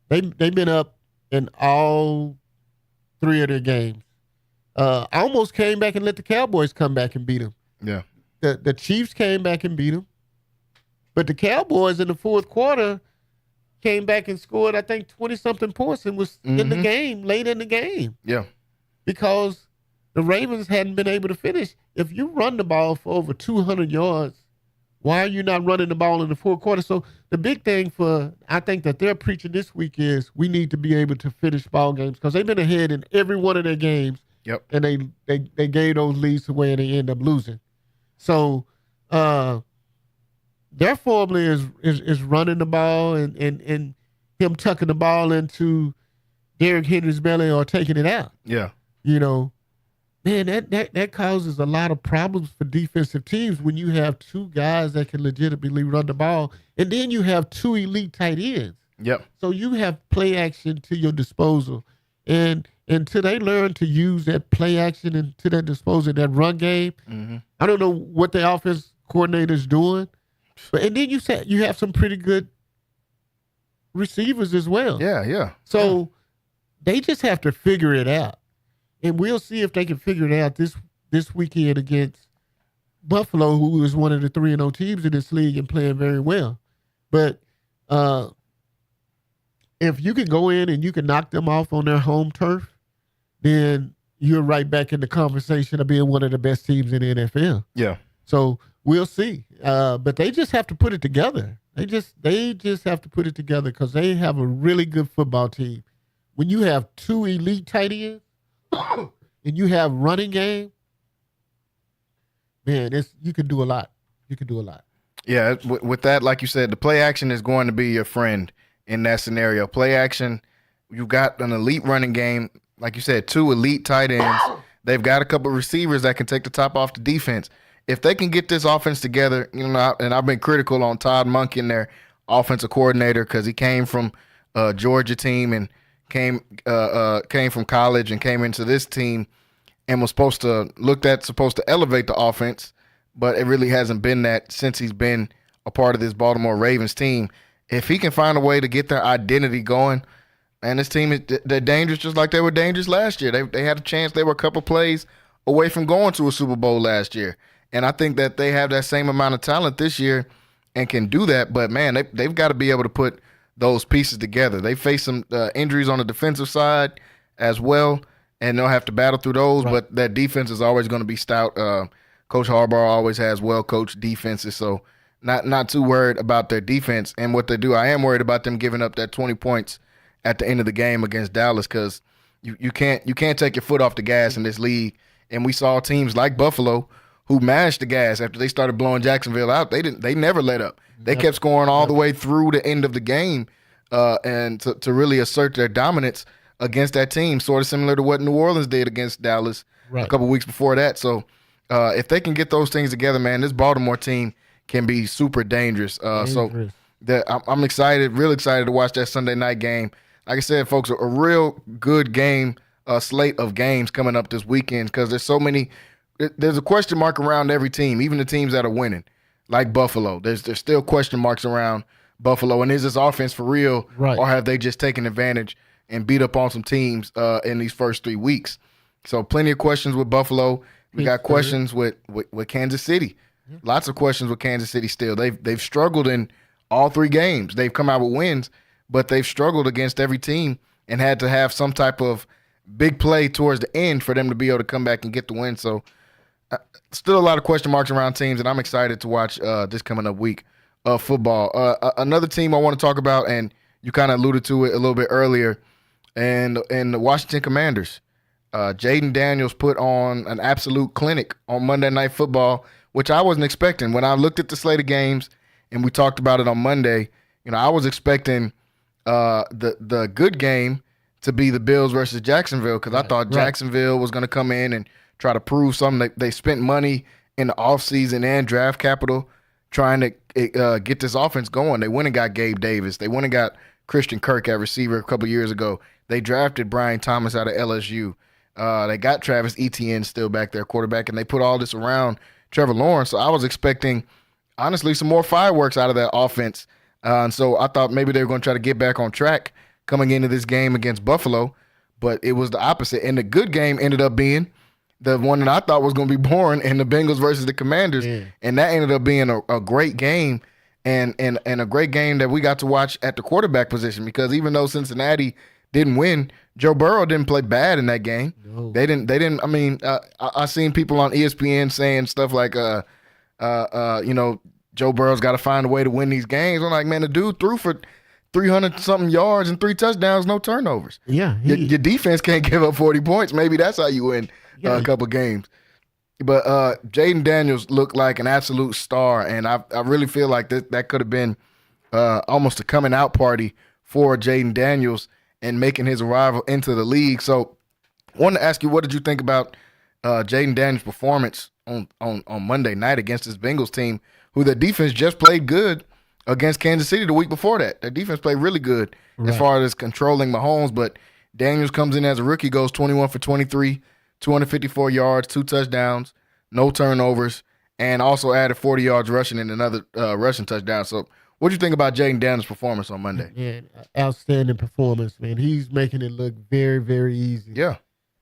They've been up in all three of their games. I almost came back and let the Cowboys come back and beat them. Yeah. The Chiefs came back and beat them. But the Cowboys in the fourth quarter came back and scored, I think, 20-something points and was in the game, late in the game. Yeah. Because the Ravens hadn't been able to finish. If you run the ball for over 200 yards, why are you not running the ball in the fourth quarter? So the big thing I think that they're preaching this week is we need to be able to finish ball games because they've been ahead in every one of their games. Yep. And they gave those leads away and they end up losing. So their formula is running the ball and him tucking the ball into Derrick Henry's belly or taking it out. Yeah. Man, that causes a lot of problems for defensive teams when you have two guys that can legitimately run the ball, and then you have two elite tight ends. Yep. So you have play action to your disposal, and until they learn to use that play action and to their disposal, that run game, I don't know what the offense coordinator is doing, and then you have some pretty good receivers as well. Yeah. So they just have to figure it out. And we'll see if they can figure it out this weekend against Buffalo, who is one of the 3-0 teams in this league and playing very well. But if you can go in and you can knock them off on their home turf, then you're right back in the conversation of being one of the best teams in the NFL. Yeah. So we'll see. But they just have to put it together. They just have to put it together because they have a really good football team. When you have two elite tight ends, and you have running game, man, you can do a lot. You can do a lot. Yeah, with that, like you said, the play action is going to be your friend in that scenario. Play action, you've got an elite running game. Like you said, 2 elite tight ends. They've got a couple of receivers that can take the top off the defense. If they can get this offense together, and I've been critical on Todd Monken, their offensive coordinator, because he came from Georgia team and came from college and came into this team and was supposed to elevate the offense, but it really hasn't been that since he's been a part of this Baltimore Ravens team. If he can find a way to get their identity going, and this team they're dangerous just like they were dangerous last year. They had a chance. They were a couple plays away from going to a Super Bowl last year. And I think that they have that same amount of talent this year and can do that. But, man, they've got to be able to put those pieces together. They face some injuries on the defensive side as well, and they'll have to battle through those. Right. But that defense is always going to be stout. Coach Harbaugh always has well-coached defenses, so not too worried about their defense and what they do. I am worried about them giving up that 20 points at the end of the game against Dallas, because you can't take your foot off the gas in this league. And we saw teams like Buffalo who mashed the gas after they started blowing Jacksonville out. They never let up. They kept scoring all the way through the end of the game, and to really assert their dominance against that team, sort of similar to what New Orleans did against Dallas a couple weeks before that. So if they can get those things together, man, this Baltimore team can be super dangerous. So I'm excited, real excited to watch that Sunday night game. Like I said, folks, a real good game, slate of games coming up this weekend, because there's so many. There's a question mark around every team, even the teams that are winning, like Buffalo. There's still question marks around Buffalo. And is this offense for real, or have they just taken advantage and beat up on some teams in these first 3 weeks? So plenty of questions with Buffalo. We got questions with Kansas City. Lots of questions with Kansas City still. They've struggled in all 3 games. They've come out with wins, but they've struggled against every team and had to have some type of big play towards the end for them to be able to come back and get the win. So still a lot of question marks around teams, and I'm excited to watch this coming up week of football. Another team I want to talk about, and you kind of alluded to it a little bit earlier, and the Washington Commanders. Jaden Daniels put on an absolute clinic on Monday Night Football, which I wasn't expecting. When I looked at the slate of games and we talked about it on Monday, I was expecting the good game to be the Bills versus Jacksonville, because I thought Jacksonville was going to come in and try to prove something. They spent money in the offseason and draft capital trying to get this offense going. They went and got Gabe Davis. They went and got Christian Kirk at receiver a couple years ago. They drafted Brian Thomas out of LSU. They got Travis Etienne still back there, quarterback, and they put all this around Trevor Lawrence. So I was expecting, honestly, some more fireworks out of that offense. And so I thought maybe they were going to try to get back on track coming into this game against Buffalo, but it was the opposite. And the good game ended up being the one that I thought was going to be boring, and the Bengals versus the Commanders. Yeah. And that ended up being a great game, and a great game that we got to watch at the quarterback position, because even though Cincinnati didn't win, Joe Burrow didn't play bad in that game. No. They didn't. I mean, I seen people on ESPN saying stuff like, Joe Burrow's got to find a way to win these games. I'm like, man, the dude threw for 300-something yards and 3 touchdowns, no turnovers. Yeah. Your defense can't give up 40 points. Maybe that's how you win a couple games. But Jaden Daniels looked like an absolute star, and I really feel like that could have been almost a coming out party for Jaden Daniels and making his arrival into the league. So I wanted to ask you, what did you think about Jaden Daniels' performance on Monday night against this Bengals team, who their defense just played good against Kansas City the week before that? Their defense played really good as far as controlling Mahomes, but Daniels comes in as a rookie, goes 21 for 23, 254 yards, 2 touchdowns, no turnovers, and also added 40 yards rushing and another rushing touchdown. So what do you think about Jaden Daniels' performance on Monday? Yeah, outstanding performance, man. He's making it look very, very easy. Yeah.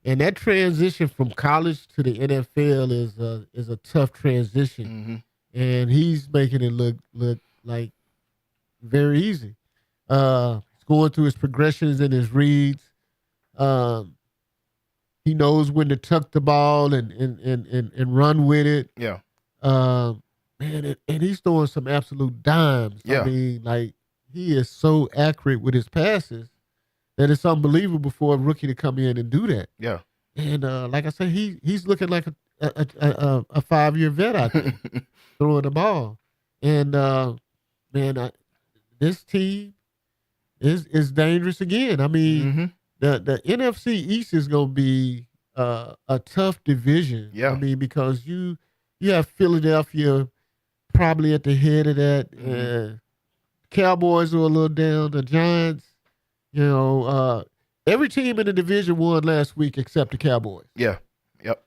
And that transition from college to the NFL is a tough transition. Mm-hmm. And he's making it look like very easy. He's going through his progressions and his reads. He knows when to tuck the ball and run with it. Yeah. Man, and he's throwing some absolute dimes. Yeah. I mean, like, he is so accurate with his passes that it's unbelievable for a rookie to come in and do that. Yeah. And like I said, he's looking like a 5-year vet out there throwing the ball. And man, this team, is dangerous again. I mean, the NFC East is going to be a tough division. Yeah. I mean, because you have Philadelphia probably at the head of that. Cowboys are a little down. The Giants, every team in the division won last week except the Cowboys. Yeah. Yep.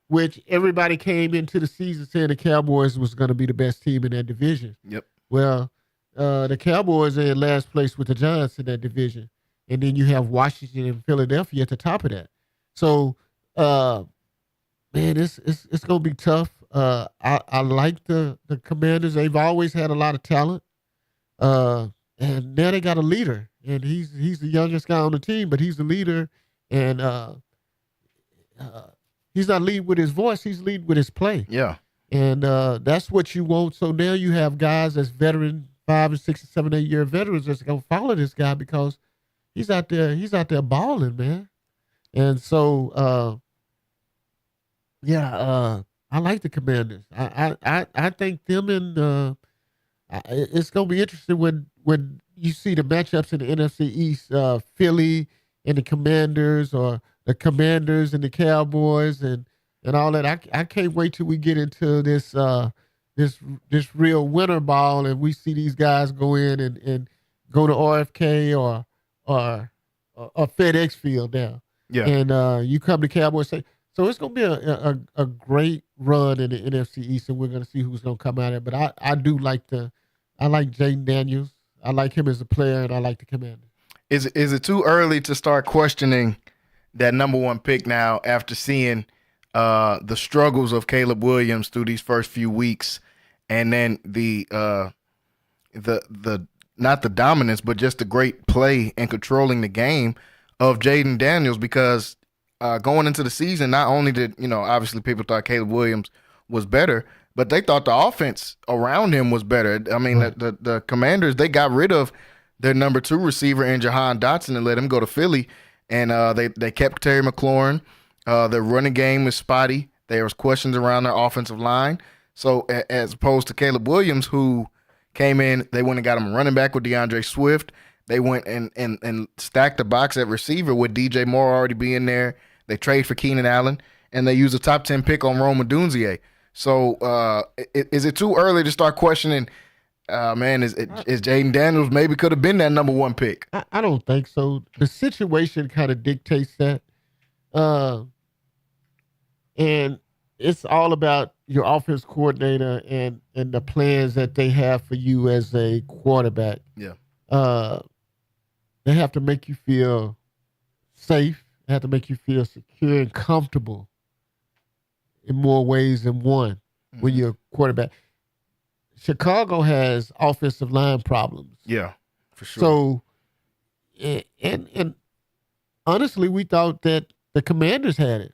Which everybody came into the season saying the Cowboys was going to be the best team in that division. Yep. Well, the Cowboys are in last place with the Giants in that division. And then you have Washington and Philadelphia at the top of that. So, man, it's going to be tough. I like the Commanders. They've always had a lot of talent. And now they got a leader. And he's the youngest guy on the team, but he's the leader. And he's not leading with his voice. He's leading with his play. Yeah. And that's what you want. So now you have guys that's veteran, 5 and 6 and 7, 8 year veterans that's gonna follow this guy because he's out there balling, man. And so I like the Commanders. I think them and it's gonna be interesting when you see the matchups in the NFC East, Philly and the Commanders, or the Commanders and the Cowboys and all that. I can't wait till we get into this real winter ball and we see these guys go in and go to RFK or FedEx Field now. Yeah. And you come to Cowboys say, so it's gonna be a great run in the NFC East, and we're gonna see who's gonna come out of it. But I do like Jaden Daniels. I like him as a player, and I like the Commanders. Is it too early to start questioning that number one pick now after seeing the struggles of Caleb Williams through these first few weeks, and then the not the dominance, but just the great play and controlling the game of Jaden Daniels? Because going into the season, not only did obviously people thought Caleb Williams was better, but they thought the offense around him was better. I mean, the Commanders, they got rid of their number 2 receiver in Jahan Dotson and let him go to Philly, and they kept Terry McLaurin. Their running game was spotty. There was questions around their offensive line. So as opposed to Caleb Williams, who came in, they went and got him a running back with DeAndre Swift. They went and stacked the box at receiver with DJ Moore already being there. They trade for Keenan Allen, and they used a top 10 pick on Rome Odunze. So is it too early to start questioning, is Jaden Daniels maybe could have been that number 1 pick? I don't think so. The situation kind of dictates that. And it's all about your offense coordinator and the plans that they have for you as a quarterback. Yeah. They have to make you feel safe. They have to make you feel secure and comfortable in more ways than one when you're a quarterback. Chicago has offensive line problems. Yeah, for sure. So, and honestly, we thought that the Commanders had it,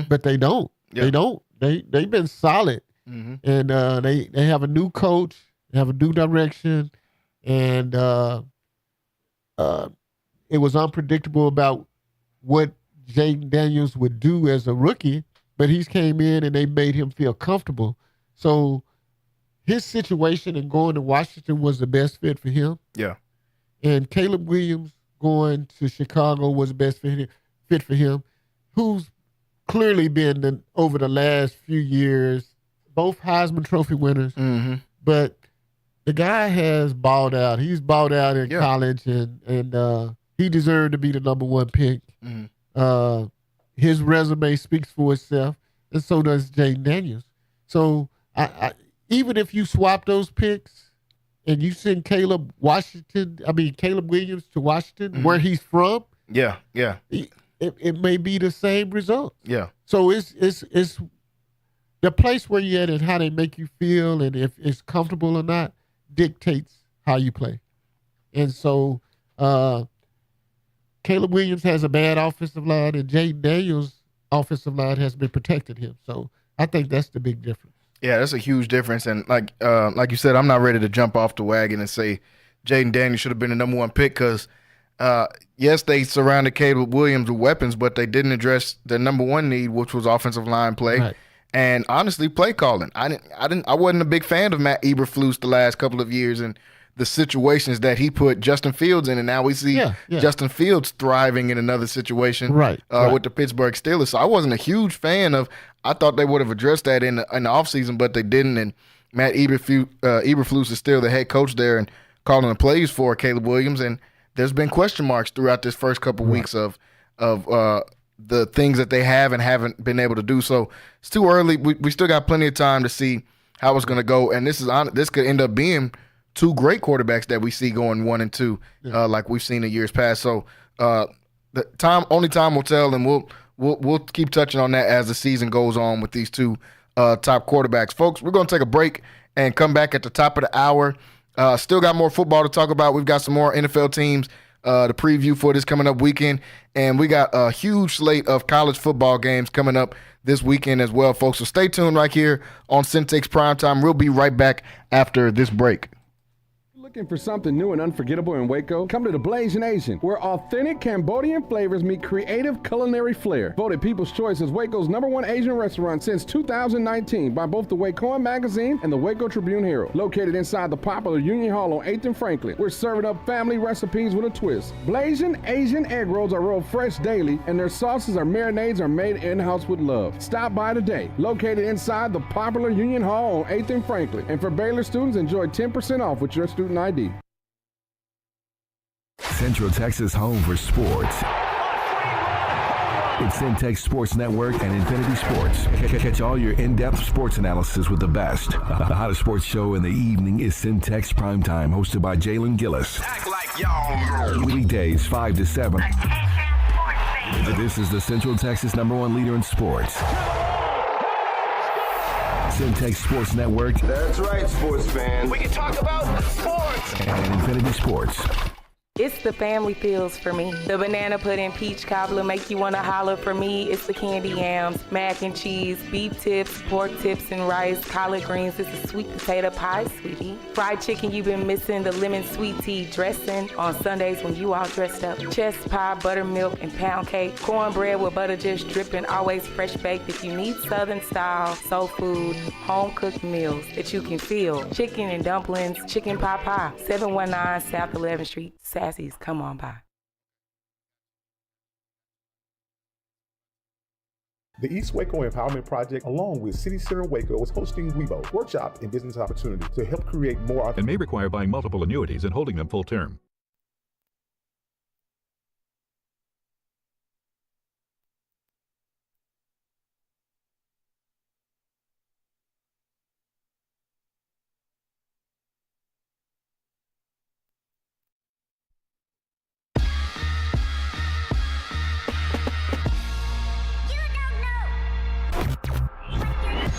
but they don't. Yeah. They don't. They've been solid, and they have a new coach, they have a new direction, and it was unpredictable about what Jaden Daniels would do as a rookie, but he's came in and they made him feel comfortable. So his situation and going to Washington was the best fit for him. Yeah. And Caleb Williams going to Chicago was the best fit for him, who's clearly been over the last few years, both Heisman Trophy winners. But the guy has balled out. He's balled out in college, and he deserved to be the number 1 pick. His resume speaks for itself, and so does Jaden Daniels. So I even if you swap those picks and you send Caleb Williams to Washington, where he's from, it may be the same result. Yeah. So it's the place where you're at and how they make you feel, and if it's comfortable or not, dictates how you play. And so Caleb Williams has a bad offensive line, and Jaden Daniels' offensive line has been protecting him. So I think that's the big difference. Yeah, that's a huge difference. And like you said, I'm not ready to jump off the wagon and say Jaden Daniels should have been the number 1 pick because, yes, they surrounded Caleb Williams with weapons, but they didn't address the number 1 need, which was offensive line play. Right. And honestly, play calling. I wasn't a big fan of Matt Eberflus the last couple of years, and the situations that he put Justin Fields in, and now we see Justin Fields thriving in another situation with the Pittsburgh Steelers. So I wasn't a huge fan of. I thought they would have addressed that in the offseason, but they didn't. And Matt Eberflus is still the head coach there and calling the plays for Caleb Williams. And there's been question marks throughout this first couple weeks of the things that they have and haven't been able to do. So it's too early. We still got plenty of time to see how it's going to go. And this could end up being two great quarterbacks that we see going 1 and 2, like we've seen in years past. So only time will tell, and we'll keep touching on that as the season goes on with these two top quarterbacks. Folks, we're going to take a break and come back at the top of the hour. Still got more football to talk about. We've got some more NFL teams to preview for this coming up weekend, and we got a huge slate of college football games coming up this weekend as well, folks. So stay tuned right here on Centex Primetime. We'll be right back after this break. Looking for something new and unforgettable in Waco? Come to the Blazing Asian, where authentic Cambodian flavors meet creative culinary flair. Voted People's Choice as Waco's #1 Asian restaurant since 2019 by both the Wacoan Magazine and the Waco Tribune Herald. Located inside the popular Union Hall on 8th and Franklin, we're serving up family recipes with a twist. Blazing Asian egg rolls are rolled fresh daily, and their sauces or marinades are made in-house with love. Stop by today. Located inside the popular Union Hall on 8th and Franklin. And for Baylor students, enjoy 10% off with your student ID. Central Texas home for sports. It's Centex Sports Network and Infinity Sports. Catch all your in-depth sports analysis with the best. The hottest sports show in the evening is Centex Primetime, hosted by Jalen Gillis. Act like y'all. Weekdays 5 to 7. This is the Central Texas #1 leader in sports. Centex Sports Network. That's right, sports fans. We can talk about sports. And Infinity Sports. It's the family feels for me. The banana pudding peach cobbler make you want to holler for me. It's the candy yams, mac and cheese, beef tips, pork tips and rice, collard greens. It's a sweet potato pie, sweetie. Fried chicken you've been missing, the lemon sweet tea dressing on Sundays when you all dressed up. Chest pie, buttermilk, and pound cake. Cornbread with butter just dripping, always fresh baked. If you need Southern style, soul food, home cooked meals that you can feel. Chicken and dumplings, chicken pot pie. 719 South 11th Street. Sassy's, come on by. The East Waco Empowerment Project, along with City Center Waco, is hosting WeBo, Workshop and Business Opportunity, to help create more. And may require buying multiple annuities and holding them full term.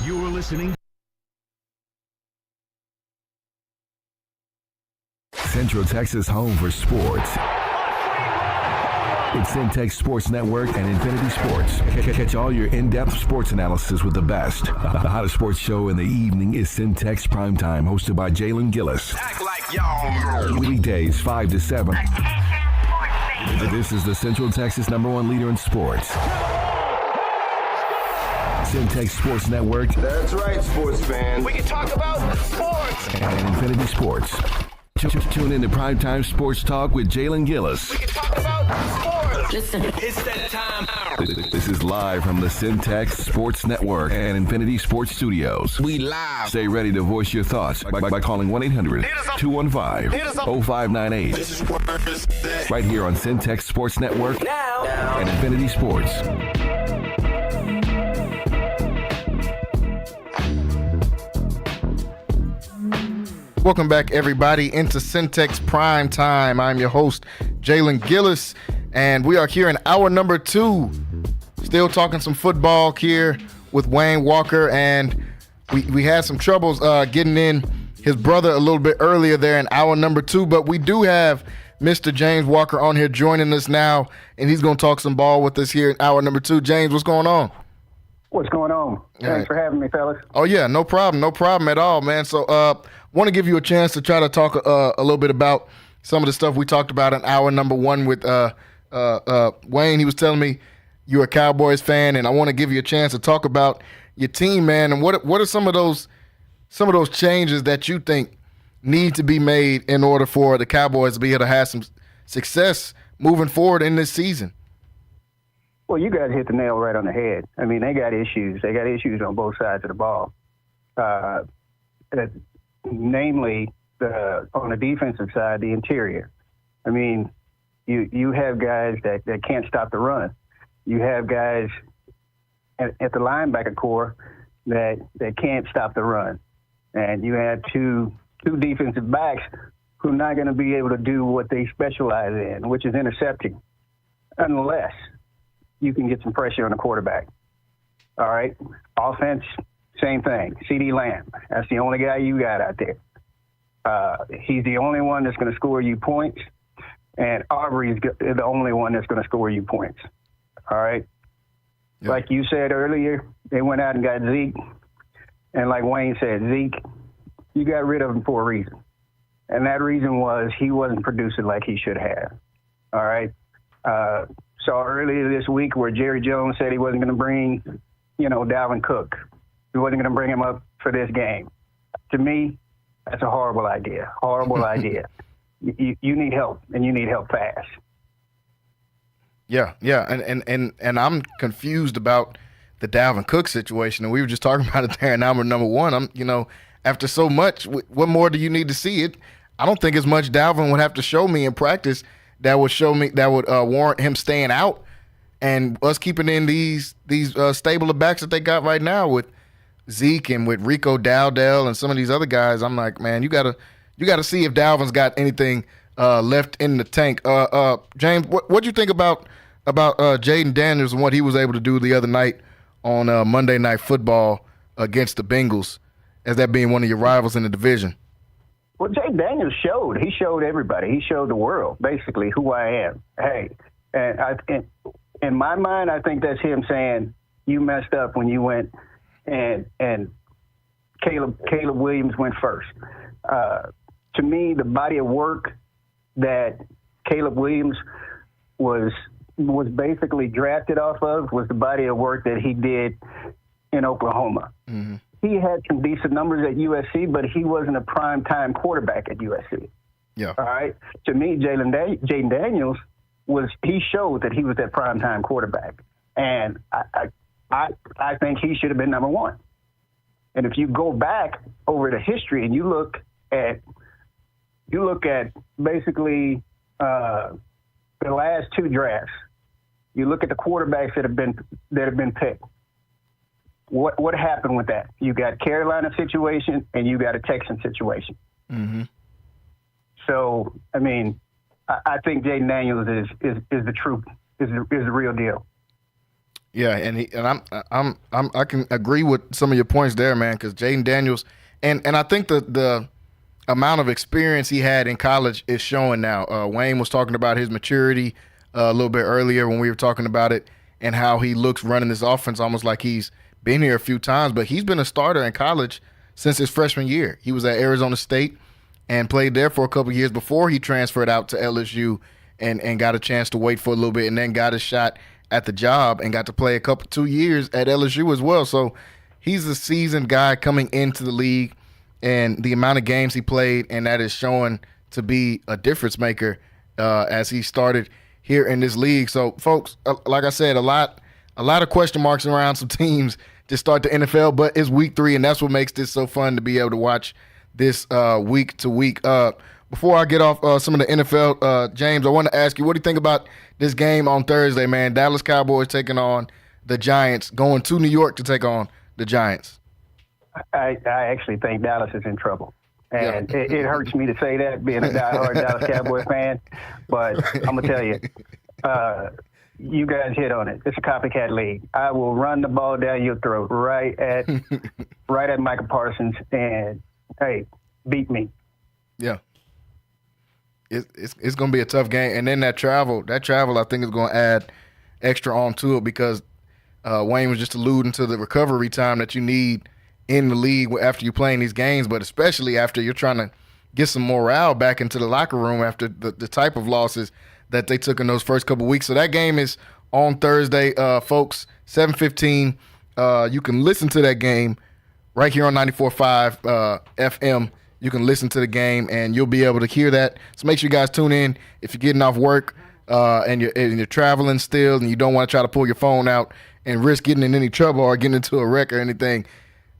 You're listening. Central Texas home for sports. It's Centex Sports Network and Infinity Sports. Catch all your in-depth sports analysis with the best. The hottest sports show in the evening is Centex Primetime, hosted by Jalen Gillis. Act like y'all. Weekdays 5 to 7. This is the Central Texas #1 leader in sports. Centex Sports Network. That's right, sports fans. We can talk about sports. And Infinity Sports. Tune in to Primetime Sports Talk with Jalen Gillis. We can talk about sports. Listen, it's that time. This is live from the Centex Sports Network and Infinity Sports Studios. We live. Stay ready to voice your thoughts by calling 1-800-215-0598. Right here on Centex Sports Network and Infinity Sports. Welcome back, everybody, into Centex Prime Time. I'm your host, Jalen Gillis, and we are here in hour number 2. Still talking some football here with Wayne Walker, and we had some troubles getting in his brother a little bit earlier there in hour number 2, but we do have Mr. James Walker on here joining us now, and he's going to talk some ball with us here in hour number 2. James, what's going on? What's going on? Thanks for having me, fellas. Oh, yeah, no problem at all, man. So want to give you a chance to try to talk a little bit about some of the stuff we talked about in hour number 1 with Wayne. He was telling me you're a Cowboys fan, and I want to give you a chance to talk about your team, man, and what are some of those changes that you think need to be made in order for the Cowboys to be able to have some success moving forward in this season? Well, you guys hit the nail right on the head. I mean, they got issues. They got issues on both sides of the ball. Namely, on the defensive side, the interior. I mean, you have guys that can't stop the run. You have guys at the linebacker core that can't stop the run. And you have two defensive backs who are not going to be able to do what they specialize in, which is intercepting, unless you can get some pressure on the quarterback. All right? Offense, same thing. CD Lamb, that's the only guy you got out there. He's the only one that's going to score you points, and Aubrey's the only one that's going to score you points. All right? Yep. Like you said earlier, they went out and got Zeke, and like Wayne said, Zeke, you got rid of him for a reason. And that reason was he wasn't producing like he should have. All right? Saw earlier this week where Jerry Jones said he wasn't going to bring, Dalvin Cook. He wasn't going to bring him up for this game. To me, that's a horrible idea. Horrible idea. You need help, and you need help fast. Yeah, and I'm confused about the Dalvin Cook situation, and we were just talking about it there. And now we're number one. After so much, what more do you need to see? It. I don't think as much Dalvin would have to show me in practice that would warrant him staying out and us keeping in these stable of backs that they got right now with Zeke and with Rico Dowdell and some of these other guys. I'm like, man, you gotta see if Dalvin's got anything left in the tank. James, what do you think about Jaden Daniels and what he was able to do the other night on Monday Night Football against the Bengals, as that being one of your rivals in the division? Well, Jaden Daniels he showed everybody. He showed the world, basically, who I am. Hey, and in my mind, I think that's him saying, you messed up when you went and Caleb Williams went first. To me, the body of work that Caleb Williams was basically drafted off of was the body of work that he did in Oklahoma. Mm-hmm. He had some decent numbers at USC, but he wasn't a prime-time quarterback at USC. Yeah. All right? To me, Jaden Daniels he showed that he was that prime-time quarterback. And I think he should have been number one. And if you go back over the history and you look at basically the last two drafts, you look at the quarterbacks that have been picked. What happened with that? You got Carolina situation and you got a Texan situation. Mm-hmm. So, I mean, I think Jaden Daniels is the real deal. Yeah, and I can agree with some of your points there, man, because Jaden Daniels and I think the amount of experience he had in college is showing now. Wayne was talking about his maturity a little bit earlier when we were talking about it and how he looks running this offense almost like he's been here a few times, but he's been a starter in college since his freshman year. He was at Arizona State and played there for a couple of years before he transferred out to LSU and got a chance to wait for a little bit and then got a shot at the job and got to play 2 years at LSU as well. So he's a seasoned guy coming into the league, and the amount of games he played, and that is showing to be a difference maker as he started here in this league. So, folks, like I said, a lot of question marks around some teams to start the NFL, but it's week 3, and that's what makes this so fun to be able to watch this week to week. Before I get off some of the NFL, James, I want to ask you, what do you think about this game on Thursday, man? Dallas Cowboys taking on the Giants, going to New York to take on the Giants. I actually think Dallas is in trouble. And yeah. it hurts me to say that, being a diehard Dallas Cowboy fan, but I'm going to tell you, you guys hit on it. It's a copycat league. I will run the ball down your throat right at Michael Parsons, and, hey, beat me. Yeah. It's going to be a tough game. And then that travel I think is going to add extra on to it because Wayne was just alluding to the recovery time that you need in the league after you're playing these games, but especially after you're trying to get some morale back into the locker room after the type of losses that they took in those first couple of weeks. So that game is on Thursday, folks, 7:15. You can listen to that game right here on 94.5 FM You can listen to the game, and you'll be able to hear that. So make sure you guys tune in if you're getting off work and you're traveling still, and you don't want to try to pull your phone out and risk getting in any trouble or getting into a wreck or anything.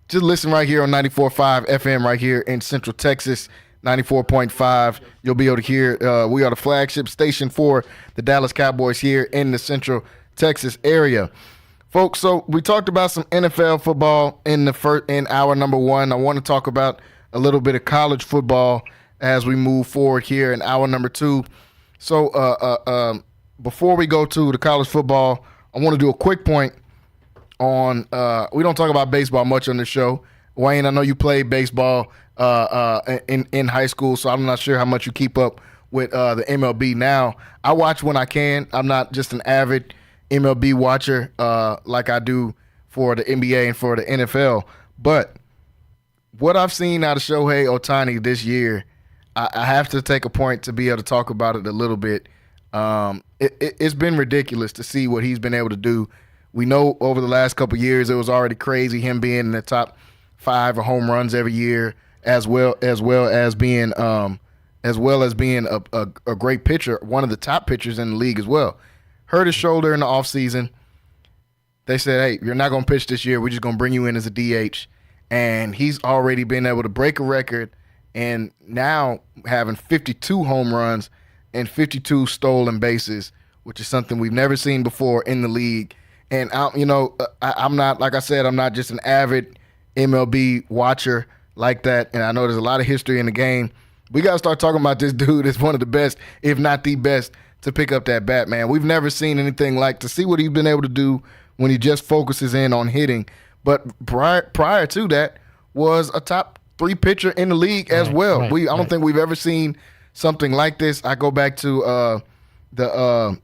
Just listen right here on 94.5 FM right here in Central Texas, 94.5. You'll be able to hear. We are the flagship station for the Dallas Cowboys here in the Central Texas area. Folks, so we talked about some NFL football in hour number one. I want to talk about a little bit of college football as we move forward here in hour number two. So before we go to the college football, I want to do a quick point on we don't talk about baseball much on the show. Wayne, I know you played baseball in high school, so I'm not sure how much you keep up with the MLB now. I watch when I can. I'm not just an avid MLB watcher like I do for the NBA and for the NFL. But what I've seen out of Shohei Ohtani this year, I have to take a point to be able to talk about it a little bit. It's been ridiculous to see what he's been able to do. We know over the last couple of years it was already crazy, him being in the top 5 of home runs every year, as well as being a great pitcher, one of the top pitchers in the league as well. Hurt his shoulder in the offseason. They said, hey, you're not going to pitch this year. We're just going to bring you in as a DH. And he's already been able to break a record and now having 52 home runs and 52 stolen bases, which is something we've never seen before in the league. And, I'm not, like I said, I'm not just an avid MLB watcher like that. And I know there's a lot of history in the game. We got to start talking about this dude as one of the best, if not the best, to pick up that bat, man. We've never seen anything like to see what he's been able to do when he just focuses in on hitting. But prior to that was a top 3 pitcher in the league as well. I don't think we've ever seen something like this. I go back to the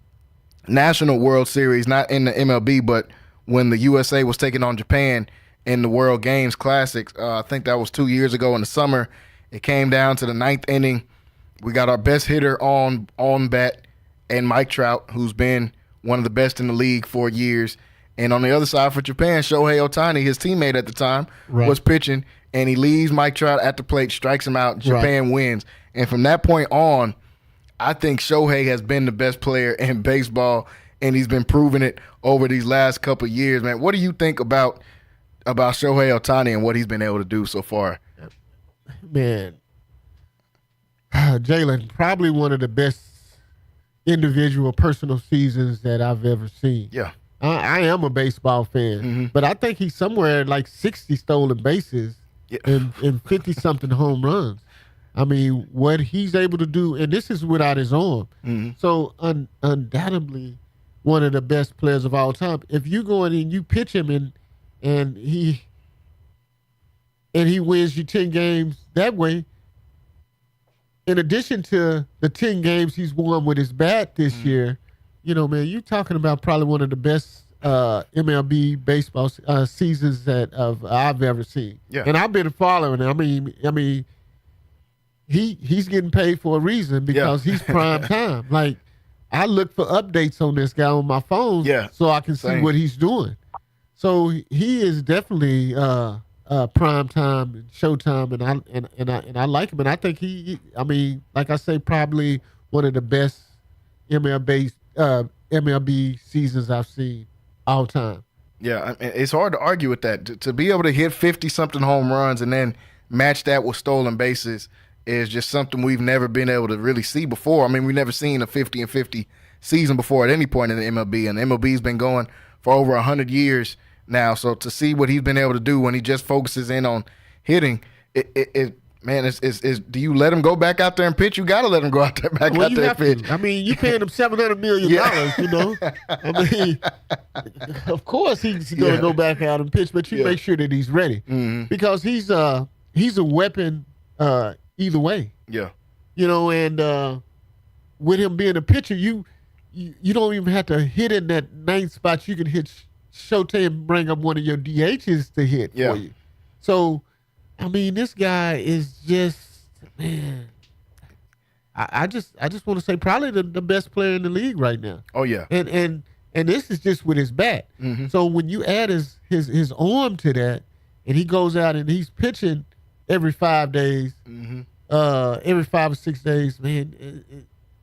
National World Series, not in the MLB, but when the USA was taking on Japan in the World Games Classics. I think that was 2 years ago in the summer. It came down to the 9th inning. We got our best hitter on bat, and Mike Trout, who's been one of the best in the league for years. And on the other side for Japan, Shohei Ohtani, his teammate at the time, was pitching, and he leaves Mike Trout at the plate, strikes him out, Japan wins. And from that point on, I think Shohei has been the best player in baseball, and he's been proving it over these last couple of years, man. What do you think about Shohei Ohtani and what he's been able to do so far? Man, Jalen, probably one of the best individual personal seasons that I've ever seen. Yeah. I am a baseball fan, but I think he's somewhere like 60 stolen bases and 50-something home runs. I mean, what he's able to do, and this is without his arm. So undoubtedly one of the best players of all time. If you go in and you pitch him and he wins you 10 games that way, in addition to the 10 games he's won with his bat this year, man, you're talking about probably one of the best MLB baseball seasons that I've ever seen. Yeah. And I've been following it. I mean, he's getting paid for a reason because he's prime time. Like, I look for updates on this guy on my phone so I can see what he's doing. So he is definitely prime time and showtime, and I like him, and I think he like I say, probably one of the best MLB seasons I've seen all time. Yeah, it's hard to argue with that. To be able to hit 50-something home runs and then match that with stolen bases is just something we've never been able to really see before. I mean, we've never seen a 50-50 season before at any point in the MLB, and the MLB's been going for over 100 years now. So to see what he's been able to do when he just focuses in on hitting, man, do you let him go back out there and pitch? You got to let him go out there and pitch. I mean, you paying him $700 million, I mean, of course he's going to go back out and pitch, but you make sure that he's ready because he's a weapon either way. Yeah. And with him being a pitcher, you don't even have to hit in that ninth spot. You can hit Shohei and bring up one of your DHs to hit for you. So, I mean, this guy is just, man. I just want to say probably the best player in the league right now. Oh yeah. And this is just with his bat. So when you add his arm to that, and he goes out and he's pitching every 5 days, every 5 or 6 days, man,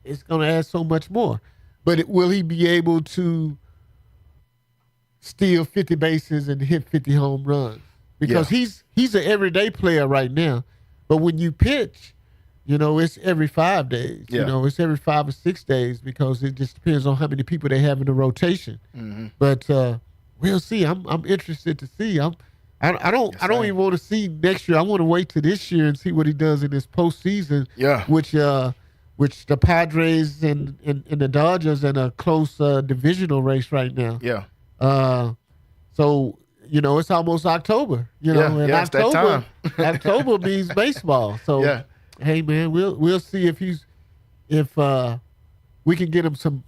it's going to add so much more. But will he be able to steal 50 bases and hit 50 home runs? Because he's an everyday player right now. But when you pitch, it's every 5 days. Yeah. It's every 5 or 6 days because it just depends on how many people they have in the rotation. Mm-hmm. But we'll see. I'm interested to see. I don't even want to see next year. I want to wait till this year and see what he does in this postseason. Yeah. Which the Padres and the Dodgers in a close divisional race right now. Yeah. So it's almost October. And it's that October, time. October means baseball. So hey man, we'll see if we can get him some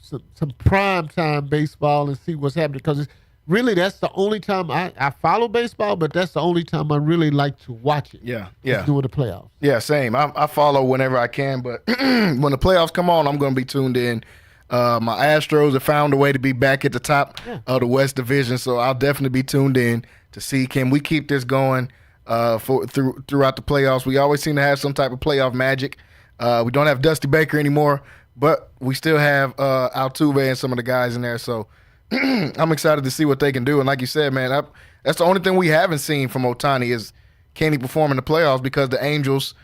prime time baseball and see what's happening, because really that's the only time I follow baseball, but that's the only time I really like to watch it. Yeah. During the playoffs. Yeah, same. I follow whenever I can, but when the playoffs come on, I'm going to be tuned in. My Astros have found a way to be back at the top of the West Division, so I'll definitely be tuned in to see, can we keep this going throughout the playoffs. We always seem to have some type of playoff magic. We don't have Dusty Baker anymore, but we still have Altuve and some of the guys in there, so I'm excited to see what they can do. And like you said, man, that's the only thing we haven't seen from Ohtani is, can he perform in the playoffs, because the Angels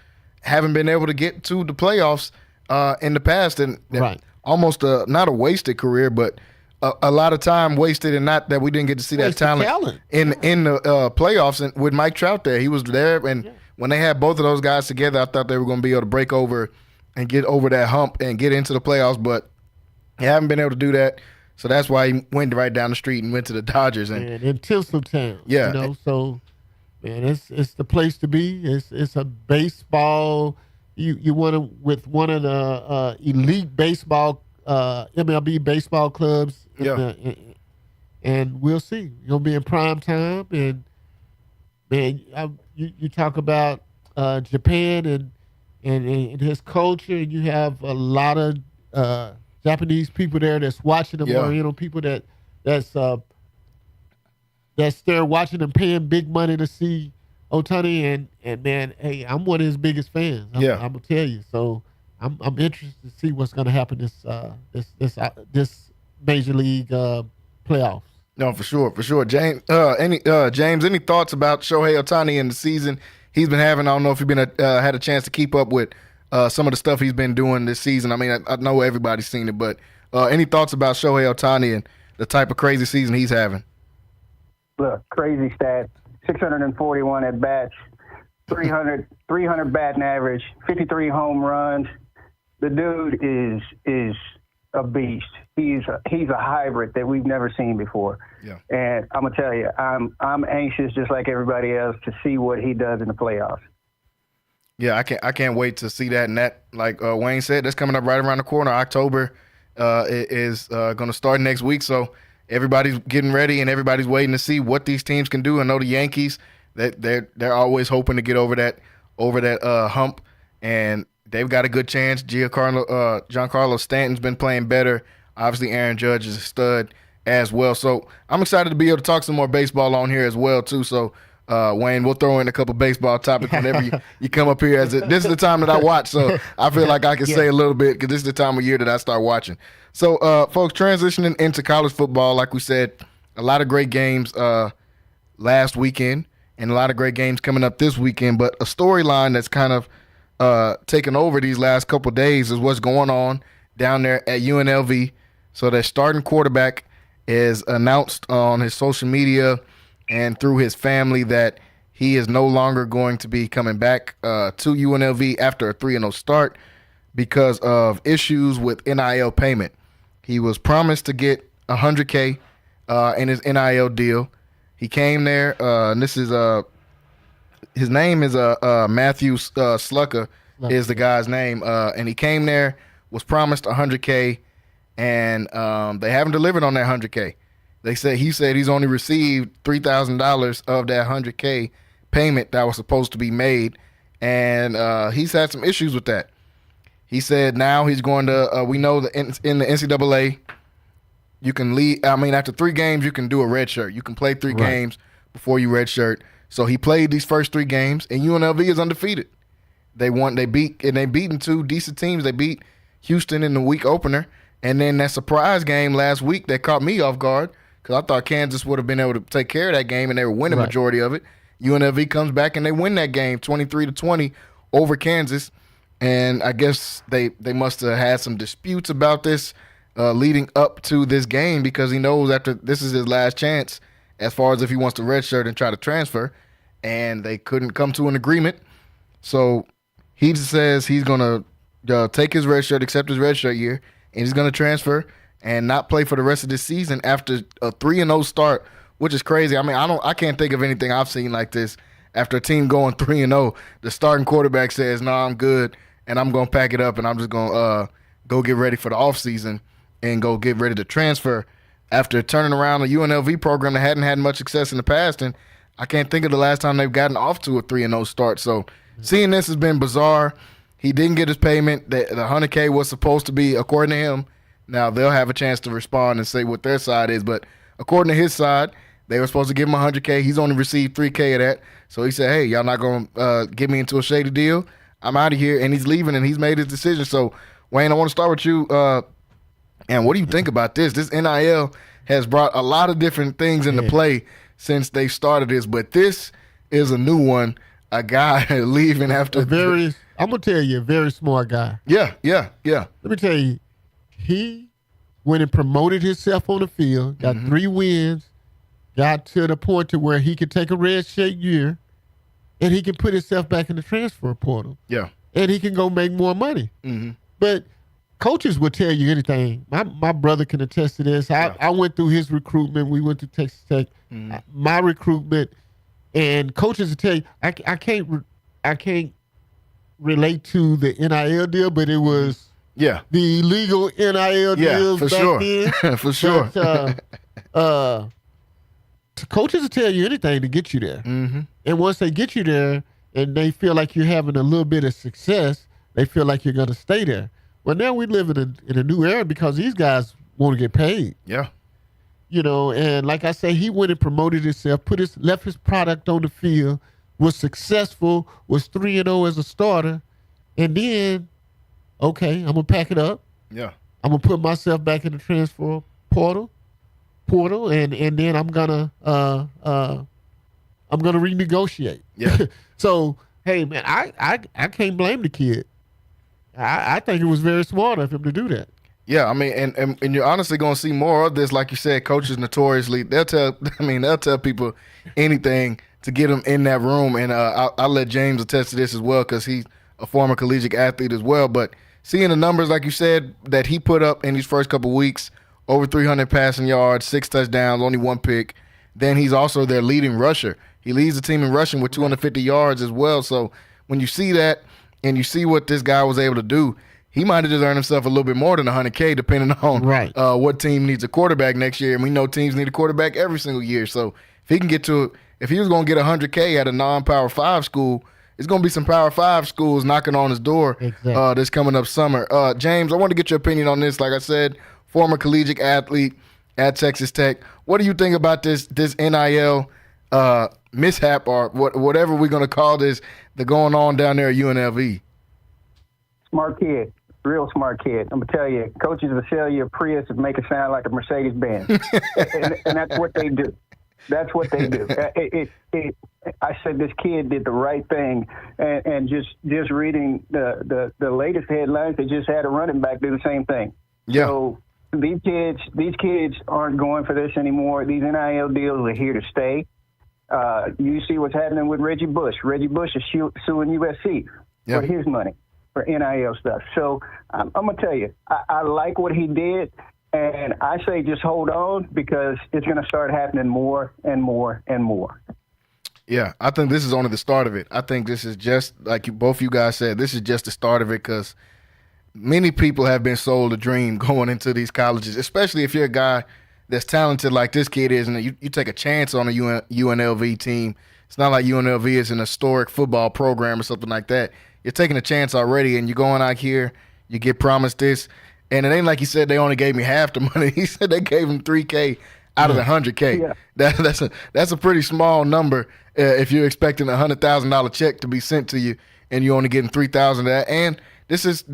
haven't been able to get to the playoffs in the past. And almost not a wasted career, but a lot of time wasted, and not that we didn't get to see that talent in the playoffs. And with Mike Trout there, he was there. And when they had both of those guys together, I thought they were going to be able to break over and get over that hump and get into the playoffs. But they haven't been able to do that. So that's why he went right down the street and went to the Dodgers. And in Tinseltown. Yeah. So, man, it's the place to be. It's a baseball. You want to, with one of the elite baseball, MLB baseball clubs. And we'll see. You'll be in prime time. And, man, you talk about Japan and his culture. And you have a lot of Japanese people there that's watching them, or people that's there watching them, paying big money to see Ohtani, and man, hey, I'm one of his biggest fans. I'm gonna tell you. So I'm interested to see what's gonna happen this major league playoffs. No, for sure. James, any thoughts about Shohei Ohtani and the season he's been having? I don't know if you've been had a chance to keep up with some of the stuff he's been doing this season. I mean, I know everybody's seen it, but any thoughts about Shohei Ohtani and the type of crazy season he's having? Look, crazy stat: 641 at bats, 300 batting average, 53 home runs. The dude is a beast. He's a hybrid that we've never seen before. Yeah. And I'm gonna tell you, I'm anxious, just like everybody else, to see what he does in the playoffs. Yeah, I can't wait to see that. And that, like Wayne said, that's coming up right around the corner. October is going to start next week. So everybody's getting ready and everybody's waiting to see what these teams can do. I know the Yankees, they're always hoping to get over that hump, and they've got a good chance. Giancarlo Stanton's been playing better. Obviously, Aaron Judge is a stud as well. So I'm excited to be able to talk some more baseball on here as well too. So. Wayne, we'll throw in a couple baseball topics whenever you come up here. This is the time that I watch, so I feel like I can say a little bit, because this is the time of year that I start watching. So, folks, transitioning into college football, like we said, a lot of great games last weekend and a lot of great games coming up this weekend. But a storyline that's kind of taken over these last couple days is what's going on down there at UNLV. So their starting quarterback is announced on his social media and through his family that he is no longer going to be coming back to UNLV after a 3-0 start because of issues with NIL payment. He was promised to get $100K in his NIL deal. He came there, and this is his name is Matthew Slucker is the guy's name, and he came there, was promised $100K, and they haven't delivered on that $100K. He said he's only received $3,000 of that $100K payment that was supposed to be made, and he's had some issues with that. He said now he's going to. We know that in the NCAA, you can leave. I mean, after 3 games, you can do a red shirt. You can play 3 games before you red shirt. So he played these first 3 games, and UNLV is undefeated. They beaten two decent teams. They beat Houston in the week opener, and then that surprise game last week that caught me off guard because I thought Kansas would have been able to take care of that game, and they were winning majority of it. UNLV comes back and they win that game 23-20 over Kansas, and I guess they must have had some disputes about this leading up to this game because he knows after this is his last chance as far as if he wants to redshirt and try to transfer, and they couldn't come to an agreement. So he says he's going to take his redshirt, accept his redshirt year, and he's going to transfer and not play for the rest of this season after a 3-0 start, which is crazy. I mean, I can't think of anything I've seen like this. After a team going 3-0, the starting quarterback says, "No, I'm good, and I'm going to pack it up, and I'm just going to go get ready for the offseason and go get ready to transfer." After turning around a UNLV program that hadn't had much success in the past, and I can't think of the last time they've gotten off to a 3-0 start. So seeing this has been bizarre. He didn't get his payment. The $100K was supposed to be, according to him. Now, they'll have a chance to respond and say what their side is, but according to his side, they were supposed to give him $100K. He's only received $3K of that. So he said, "Hey, y'all not going to get me into a shady deal? I'm out of here," and he's leaving, and he's made his decision. So, Wayne, I want to start with you. And what do you think about this? This NIL has brought a lot of different things into play since they started this, but this is a new one. A guy leaving after I'm going to tell you, a very smart guy. Yeah. Let me tell you, he went and promoted himself on the field, got 3 wins, got to the point to where he could take a red shirt year, and he can put himself back in the transfer portal. Yeah. And he can go make more money. Mm-hmm. But coaches will tell you anything. My brother can attest to this. I went through his recruitment. We went to Texas Tech. Mm-hmm. My recruitment, and coaches will tell you, I can't relate to the NIL deal, but it was the illegal NIL deals back then. For sure. But, coaches will tell you anything to get you there. Mm-hmm. And once they get you there and they feel like you're having a little bit of success, they feel like you're going to stay there. Well, now we live in a new era because these guys want to get paid. Yeah. You know, and like I say, he went and promoted himself, left his product on the field, was successful, was 3-0 as a starter, and then, okay, I'm gonna pack it up. Yeah. I'm gonna put myself back in the transfer portal, and then I'm gonna renegotiate. Yeah. So, hey man, I can't blame the kid. I think it was very smart of him to do that. Yeah, I mean, and you're honestly going to see more of this. Like you said, coaches notoriously, they'll tell people anything to get them in that room. And I'll let James attest to this as well because he's a former collegiate athlete as well. But seeing the numbers, like you said, that he put up in these first couple weeks, over 300 passing yards, 6 touchdowns, only 1 pick. Then he's also their leading rusher. He leads the team in rushing with 250 yards as well. So when you see that and you see what this guy was able to do, he might have just earned himself a little bit more than $100K depending on what team needs a quarterback next year. And we know teams need a quarterback every single year. So if he was going to get $100K at a non-Power 5 school, it's going to be some Power 5 schools knocking on his door this coming up summer. James, I want to get your opinion on this. Like I said, former collegiate athlete at Texas Tech. What do you think about this NIL mishap or whatever we're going to call this, the going on down there at UNLV? Smart kid. Real smart kid. I'm going to tell you, coaches will sell you a Prius and make it sound like a Mercedes-Benz. and that's what they do. That's what they do. I said this kid did the right thing, and just reading the latest headlines, they just had a running back do the same thing. Yeah. So these kids aren't going for this anymore. These NIL deals are here to stay. You see what's happening with Reggie Bush. Reggie Bush is suing USC for his money, for NIL stuff. So I'm going to tell you, I like what he did, and I say just hold on because it's going to start happening more and more and more. Yeah, I think this is only the start of it. I think this is just, like both you guys said, this is just the start of it because many people have been sold a dream going into these colleges, especially if you're a guy that's talented like this kid is, and you take a chance on a UNLV team. It's not like UNLV is an historic football program or something like that. You're taking a chance already, and you're going out here, you get promised this, and it ain't like he said they only gave me half the money. He said they gave him $3K out of the $100K. Yeah. That's a pretty small number if you're expecting a $100,000 check to be sent to you and you're only getting $3,000 of that. And this is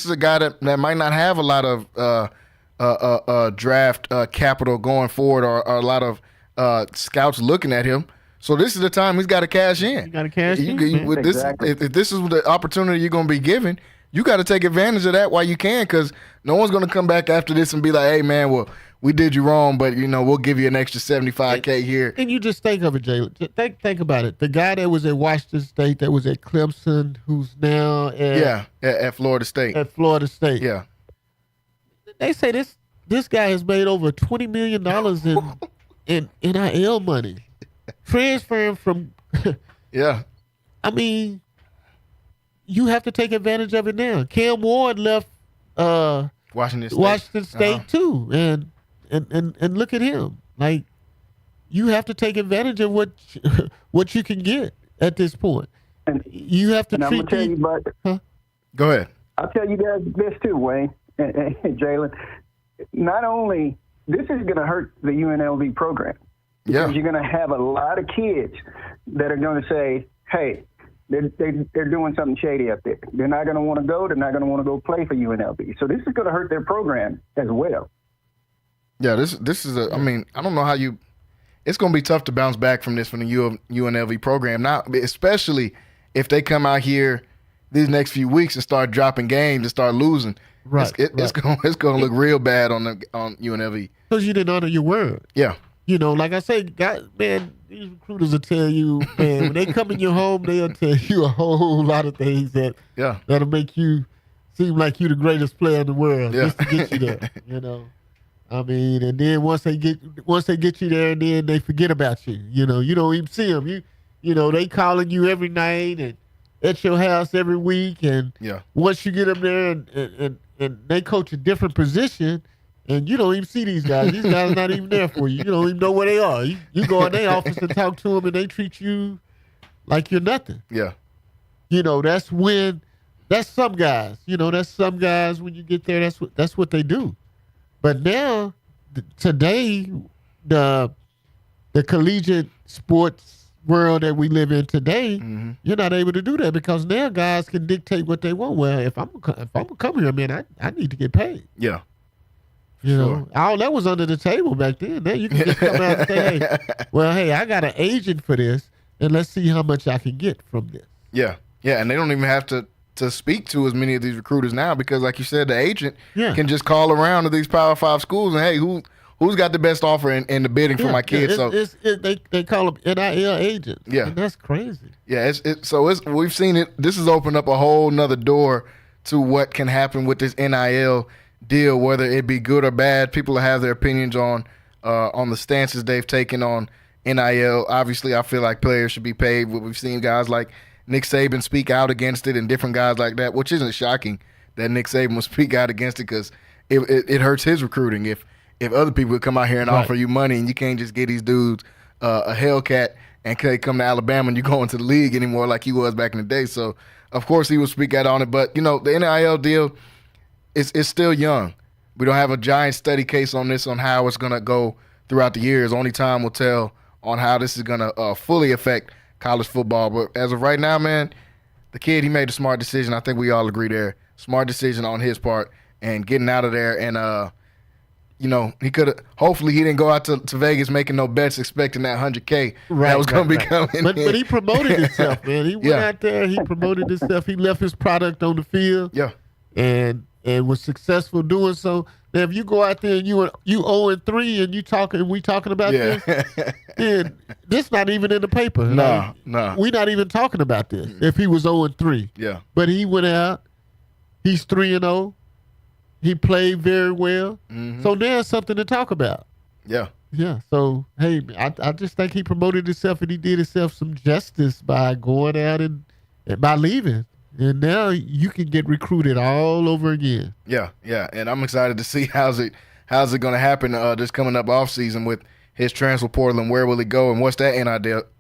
a guy that might not have a lot of draft capital going forward, or a lot of scouts looking at him. So this is the time he's got to cash in. You got to cash in. Exactly. If this is the opportunity you're going to be given, you got to take advantage of that while you can, because no one's going to come back after this and be like, hey, man, well, we did you wrong, but, we'll give you an extra $75K here. And you just think of it, Jalen. Think about it. The guy that was at Washington State, that was at Clemson, who's now at Florida State. At Florida State. Yeah. They say this guy has made over $20 million in NIL money. Transferring from yeah. I mean, you have to take advantage of it now. Cam Ward left Washington State too. And look at him. Like, you have to take advantage of what you can get at this point. And you have to treat Go ahead. I'll tell you guys this too, Wayne and Jalen. Not only this is going to hurt the UNLV program, because you're going to have a lot of kids that are going to say, hey, they're doing something shady up there. They're not going to want to go. They're not going to want to go play for UNLV. So this is going to hurt their program as well. Yeah, this is I don't know how it's going to be tough to bounce back from this from the UNLV program. Now, especially if they come out here these next few weeks and start dropping games and start losing. Right. It's going to look real bad on UNLV. Because you didn't honor your word. Yeah. Like I say, man, these recruiters will tell you, man, when they come in your home, they'll tell you a whole lot of things that'll make you seem like you're the greatest player in the world just to get you there. And then once they get you there, and then they forget about you. You don't even see them. They calling you every night and at your house every week, and once you get them there and they coach a different position. And you don't even see these guys. These guys are not even there for you. You don't even know where they are. You go in their office and talk to them, and they treat you like you're nothing. Yeah. That's some guys. That's some guys when you get there, that's what they do. But now, today, the collegiate sports world that we live in today, you're not able to do that, because now guys can dictate what they want. Well, if I'm gonna come here, man, I need to get paid. Yeah. All that was under the table back then. Now you can just come out and say, hey, I got an agent for this, and let's see how much I can get from this. Yeah, and they don't even have to speak to as many of these recruiters now, because, like you said, the agent can just call around to these Power 5 schools and, hey, who's got the best offer in the bidding for my kids? They call them NIL agents. Yeah, and that's crazy. Yeah, we've seen it. This has opened up a whole nother door to what can happen with this NIL deal, whether it be good or bad. People have their opinions on the stances they've taken on NIL. Obviously, I feel like players should be paid. We've seen guys like Nick Saban speak out against it, and different guys like that, which isn't shocking that Nick Saban would speak out against it, because it hurts his recruiting. If other people would come out here and offer you money, and you can't just get these dudes a Hellcat and come to Alabama and you go into the league anymore like he was back in the day. So, of course, he would speak out on it. But, the NIL deal, it's still young. We don't have a giant study case on this, on how it's going to go throughout the years. Only time will tell on how this is going to fully affect college football. But as of right now, man, the kid, he made a smart decision. I think we all agree there. Smart decision on his part, and getting out of there. And, he could have, hopefully he didn't go out to Vegas making no bets expecting that $100K that was going to be coming in. But he promoted himself, man. He went out there, he promoted himself. He left his product on the field. Yeah. And was successful doing so. Now, if you go out there and you 0-3 and we talking about this, then this not even in the paper. No. We're not even talking about this. If he was 0-3, yeah. But he went out. He's 3-0. He played very well. So there's something to talk about. Yeah. Yeah. So hey, I just think he promoted himself, and he did himself some justice by going out and by leaving. And now you can get recruited all over again. Yeah. And I'm excited to see how's it going to happen this coming up off season with his transfer portal, and where will it go, and what's that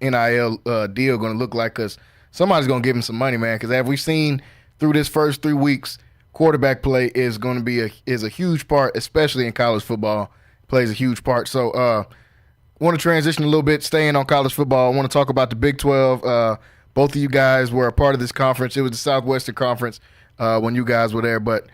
NIL deal going to look like? Because somebody's going to give him some money, man. Because as we've seen through this first 3 weeks, quarterback play is going to be a huge part, especially in college football. Plays a huge part. So I want to transition a little bit, staying on college football. I want to talk about the Big 12 both of you guys were a part of this conference. It was the Southwestern Conference when you guys were there, but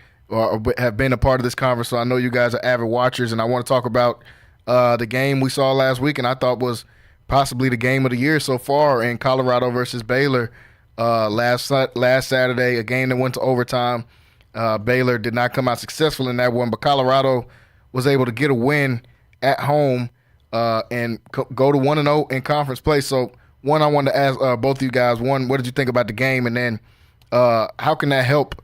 have been a part of this conference. So I know you guys are avid watchers, and I want to talk about the game we saw last week, and I thought was possibly the game of the year so far in Colorado versus Baylor last Saturday, a game that went to overtime. Baylor did not come out successful in that one, but Colorado was able to get a win at home and go to 1-0 in conference play. So, one, I wanted to ask both of you guys, one, what did you think about the game? And then how can that help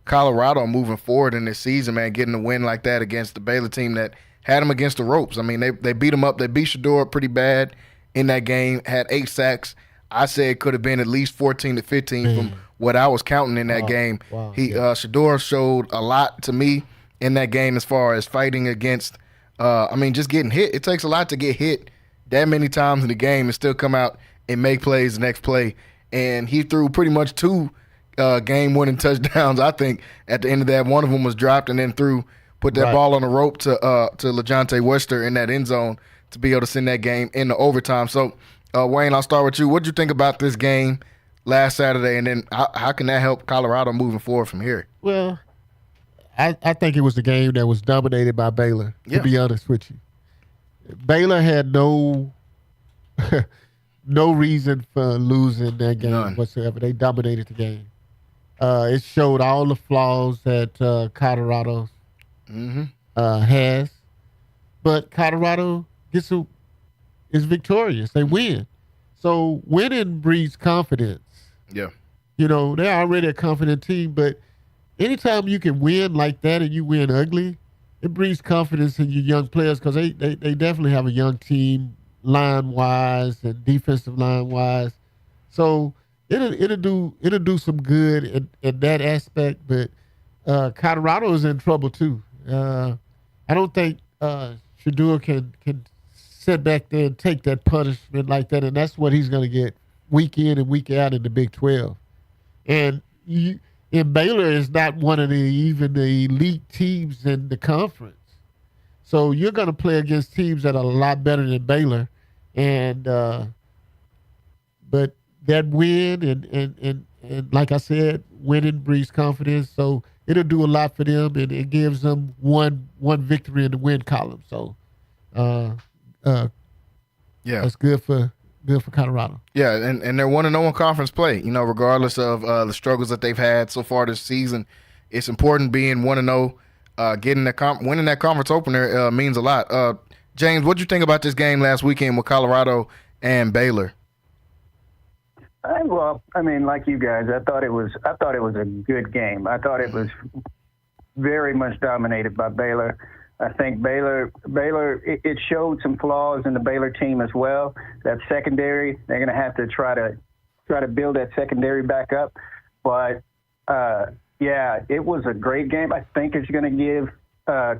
Colorado moving forward in this season, man, getting a win like that against the Baylor team that had them against the ropes? I mean, they beat them up. They beat Shedeur pretty bad in that game, had 8 sacks. I said it could have been at least 14 to 15 from what I was counting in that game. Wow. Shedeur showed a lot to me in that game as far as fighting against, just getting hit. It takes a lot to get hit that many times in the game and still come out and make plays the next play. And he threw pretty much 2 game-winning touchdowns, I think, at the end of that. One of them was dropped and then put that ball on the rope to LaJohntay Wester in that end zone to be able to send that game into overtime. So, Wayne, I'll start with you. What did you think about this game last Saturday, and then how can that help Colorado moving forward from here? Well, I think it was a game that was dominated by Baylor, to be honest with you. Baylor had no reason for losing that game whatsoever. They dominated the game. It showed all the flaws that Colorado has, but Colorado is victorious. They win. So winning breeds confidence. Yeah. They're already a confident team, but anytime you can win like that and you win ugly, it breeds confidence in your young players because they definitely have a young team line-wise and defensive line-wise. So it'll do some good in that aspect, but Colorado is in trouble too. I don't think Shedeur can sit back there and take that punishment like that, and that's what he's going to get week in and week out in the Big 12. And Baylor is not one of even the elite teams in the conference. So you're going to play against teams that are a lot better than Baylor. And but that win and like I said, winning breeds confidence. So it'll do a lot for them, and it gives them one victory in the win column. So that's good for Colorado. Yeah, and they're 1-0 in conference play. Regardless of the struggles that they've had so far this season, it's important being 1-0. Winning that conference opener means a lot. James, what did you think about this game last weekend with Colorado and Baylor? Like you guys, I thought it was a good game. I thought it was very much dominated by Baylor. I think Baylor, it showed some flaws in the Baylor team as well. That secondary, they're going to have to try to build that secondary back up. But it was a great game. I think it's going to give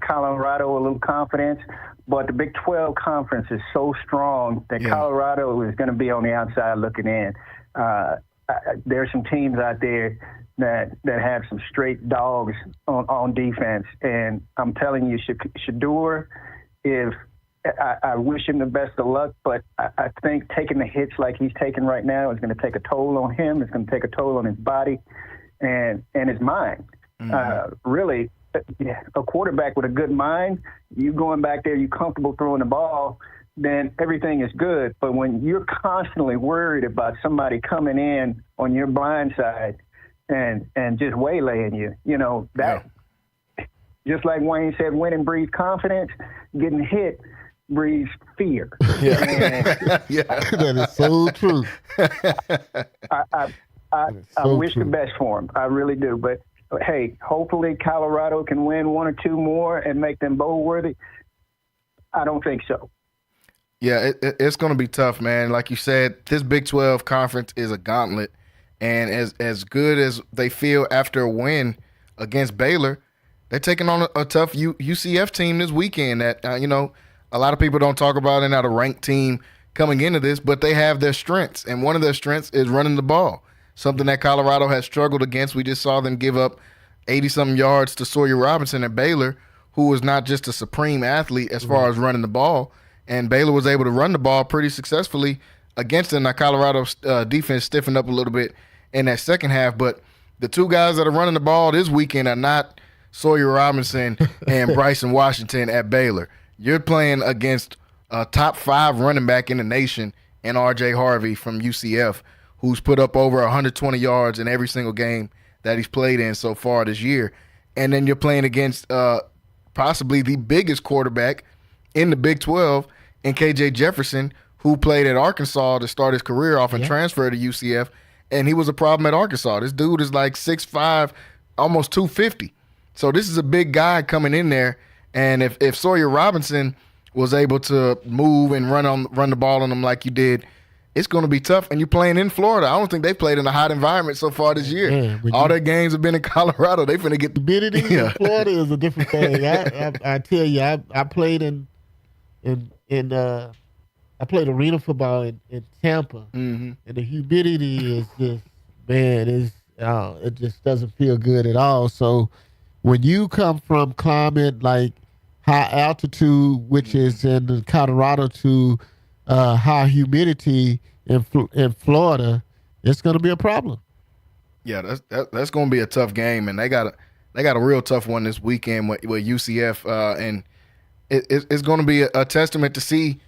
Colorado a little confidence. But the Big 12 conference is so strong that Colorado is going to be on the outside looking in. There's some teams out there that have some straight dogs on defense. And I'm telling you, Shedeur, I wish him the best of luck, but I think taking the hits like he's taking right now is going to take a toll on him. It's going to take a toll on his body and his mind. Really, a quarterback with a good mind, you going back there, you comfortable throwing the ball, then everything is good. But when you're constantly worried about somebody coming in on your blind side and just waylaying you, just like Wayne said, winning breeds confidence, getting hit breeds fear. That is so true. I wish the best for him. I really do. But hey, hopefully Colorado can win 1 or 2 more and make them bowl worthy. I don't think so. Yeah, it's going to be tough, man. Like you said, this Big 12 conference is a gauntlet. And as good as they feel after a win against Baylor, they're taking on a tough UCF team this weekend that, a lot of people don't talk about. They're not a ranked team coming into this, but they have their strengths. And one of their strengths is running the ball, something that Colorado has struggled against. We just saw them give up 80-something yards to Sawyer Robinson at Baylor, who was not just a supreme athlete as far as running the ball. And Baylor was able to run the ball pretty successfully against them. Now Colorado's defense stiffened up a little bit in that second half, but the two guys that are running the ball this weekend are not Sawyer Robinson and Bryson Washington at Baylor. You're playing against a top 5 running back in the nation and R.J. Harvey from UCF, who's put up over 120 yards in every single game that he's played in so far this year. And then you're playing against possibly the biggest quarterback in the Big 12 in K.J. Jefferson, who played at Arkansas to start his career off and transferred to UCF, and he was a problem at Arkansas. This dude is like 6'5", almost 250. So this is a big guy coming in there, and if Sawyer Robinson was able to move and run the ball on him like you did, it's going to be tough. And you're playing in Florida. I don't think they played in a hot environment so far this year. Man, all their games have been in Colorado. They finna get humidity. In Florida is a different thing. I tell you, I played I played arena football in Tampa, and the humidity is just, man, it just doesn't feel good at all. So when you come from climate like high altitude, which is in Colorado, to high humidity in Florida, it's going to be a problem. Yeah, that's going to be a tough game, and they got a real tough one this weekend with UCF, and it's going to be a testament to see,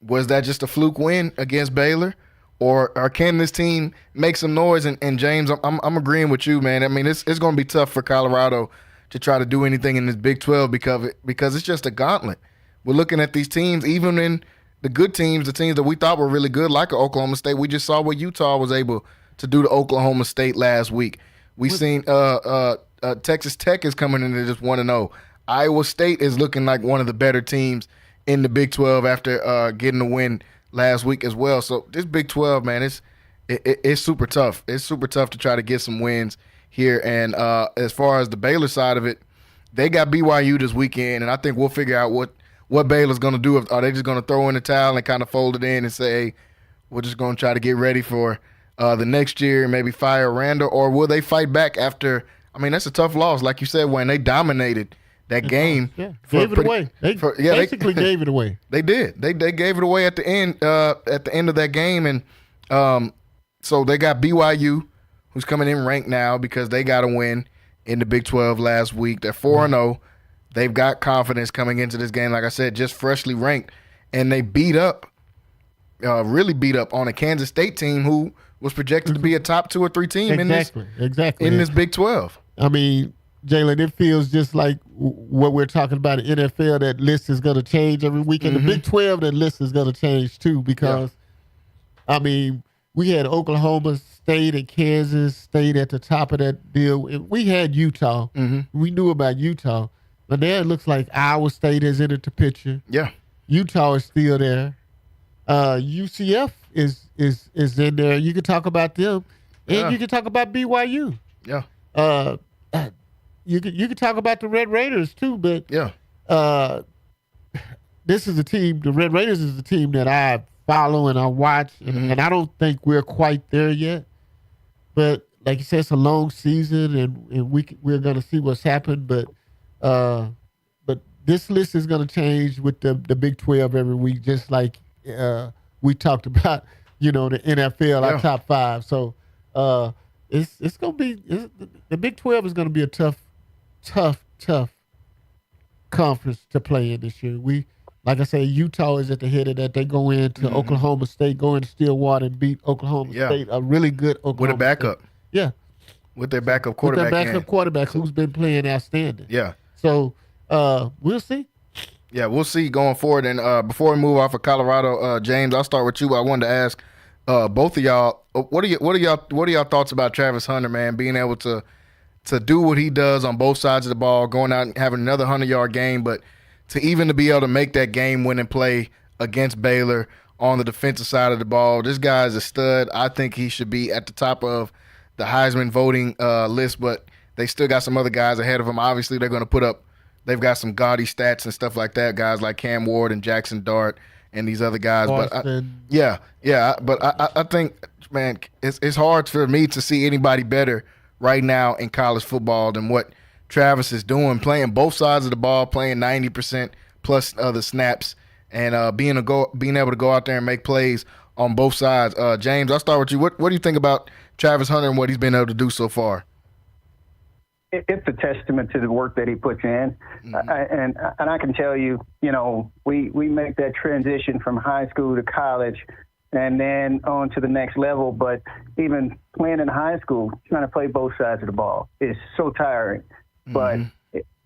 was that just a fluke win against Baylor, or can this team make some noise? And James, I'm agreeing with you, man. I mean, it's going to be tough for Colorado to try to do anything in this Big 12 because it's just a gauntlet. We're looking at these teams, even in the good teams, the teams that we thought were really good, like Oklahoma State. We just saw what Utah was able to do to Oklahoma State last week. We've seen Texas Tech is coming in at just 1-0. Iowa State is looking like one of the better teams in the Big 12 after getting a win last week as well. So this Big 12, man, it's super tough. It's super tough to try to get some wins here. And as far as the Baylor side of it, they got BYU this weekend, and I think we'll figure out what Baylor's going to do. Are they just going to throw in the towel and kind of fold it in and say, hey, we're just going to try to get ready for the next year and maybe fire Randall? Or will they fight back after – I mean, that's a tough loss. Like you said, when they dominated that game. Yeah, gave it away. They basically gave it away. They did. They gave it away at the end of that game. And so they got BYU, who's coming in ranked now because they got a win in the Big 12 last week. They're 4-0. They've got confidence coming into this game, like I said, just freshly ranked. And they really beat up on a Kansas State team who was projected to be a top 2 or 3 team in this Big 12. I mean, Jalen, it feels just like what we're talking about in NFL, that list is going to change every week. And the Big 12, that list is going to change too because, I mean, we had Oklahoma State and Kansas State at the top of that deal. We had Utah. We knew about Utah. But now it looks like Iowa State has entered the picture. Yeah. Utah is still there. UCF is in there. You can talk about them. And you can talk about BYU. Yeah. You can talk about the Red Raiders too, but this is a team, the Red Raiders is a team that I follow and I watch, and I don't think we're quite there yet. But like you said, it's a long season, and we're going to see what's happened. But this list is going to change with the Big 12 every week, just like we talked about, the NFL, our top 5. So it's going to be the Big 12 is going to be a tough conference to play in this year. Like I say, Utah is at the head of that. They go into Oklahoma State, go into Stillwater and beat Oklahoma State, a really good Oklahoma with a backup. State. Yeah. With their backup quarterback. With their backup quarterback who's been playing outstanding. Yeah. So we'll see. Yeah, we'll see going forward. And before we move off of Colorado, James, I'll start with you. I wanted to ask both of y'all, what are y'all thoughts about Travis Hunter, man, being able to do what he does on both sides of the ball, going out and having another 100-yard game, but to be able to make that game-winning play against Baylor on the defensive side of the ball. This guy is a stud. I think he should be at the top of the Heisman voting list, but they still got some other guys ahead of him. Obviously, they're going to put up – they've got some gaudy stats and stuff like that, guys like Cam Ward and Jackson Dart and these other guys. But I think, man, it's hard for me to see anybody better right now in college football than what Travis is doing, playing both sides of the ball, playing 90% plus other snaps. and being able to go out there and make plays on both sides. James, I'll start with you. What do you think about Travis Hunter and what he's been able to do so far? It's a testament to the work that he puts in. And I can tell you, we make that transition from high school to college and then on to the next level. But even playing in high school, trying to play both sides of the ball is so tiring. But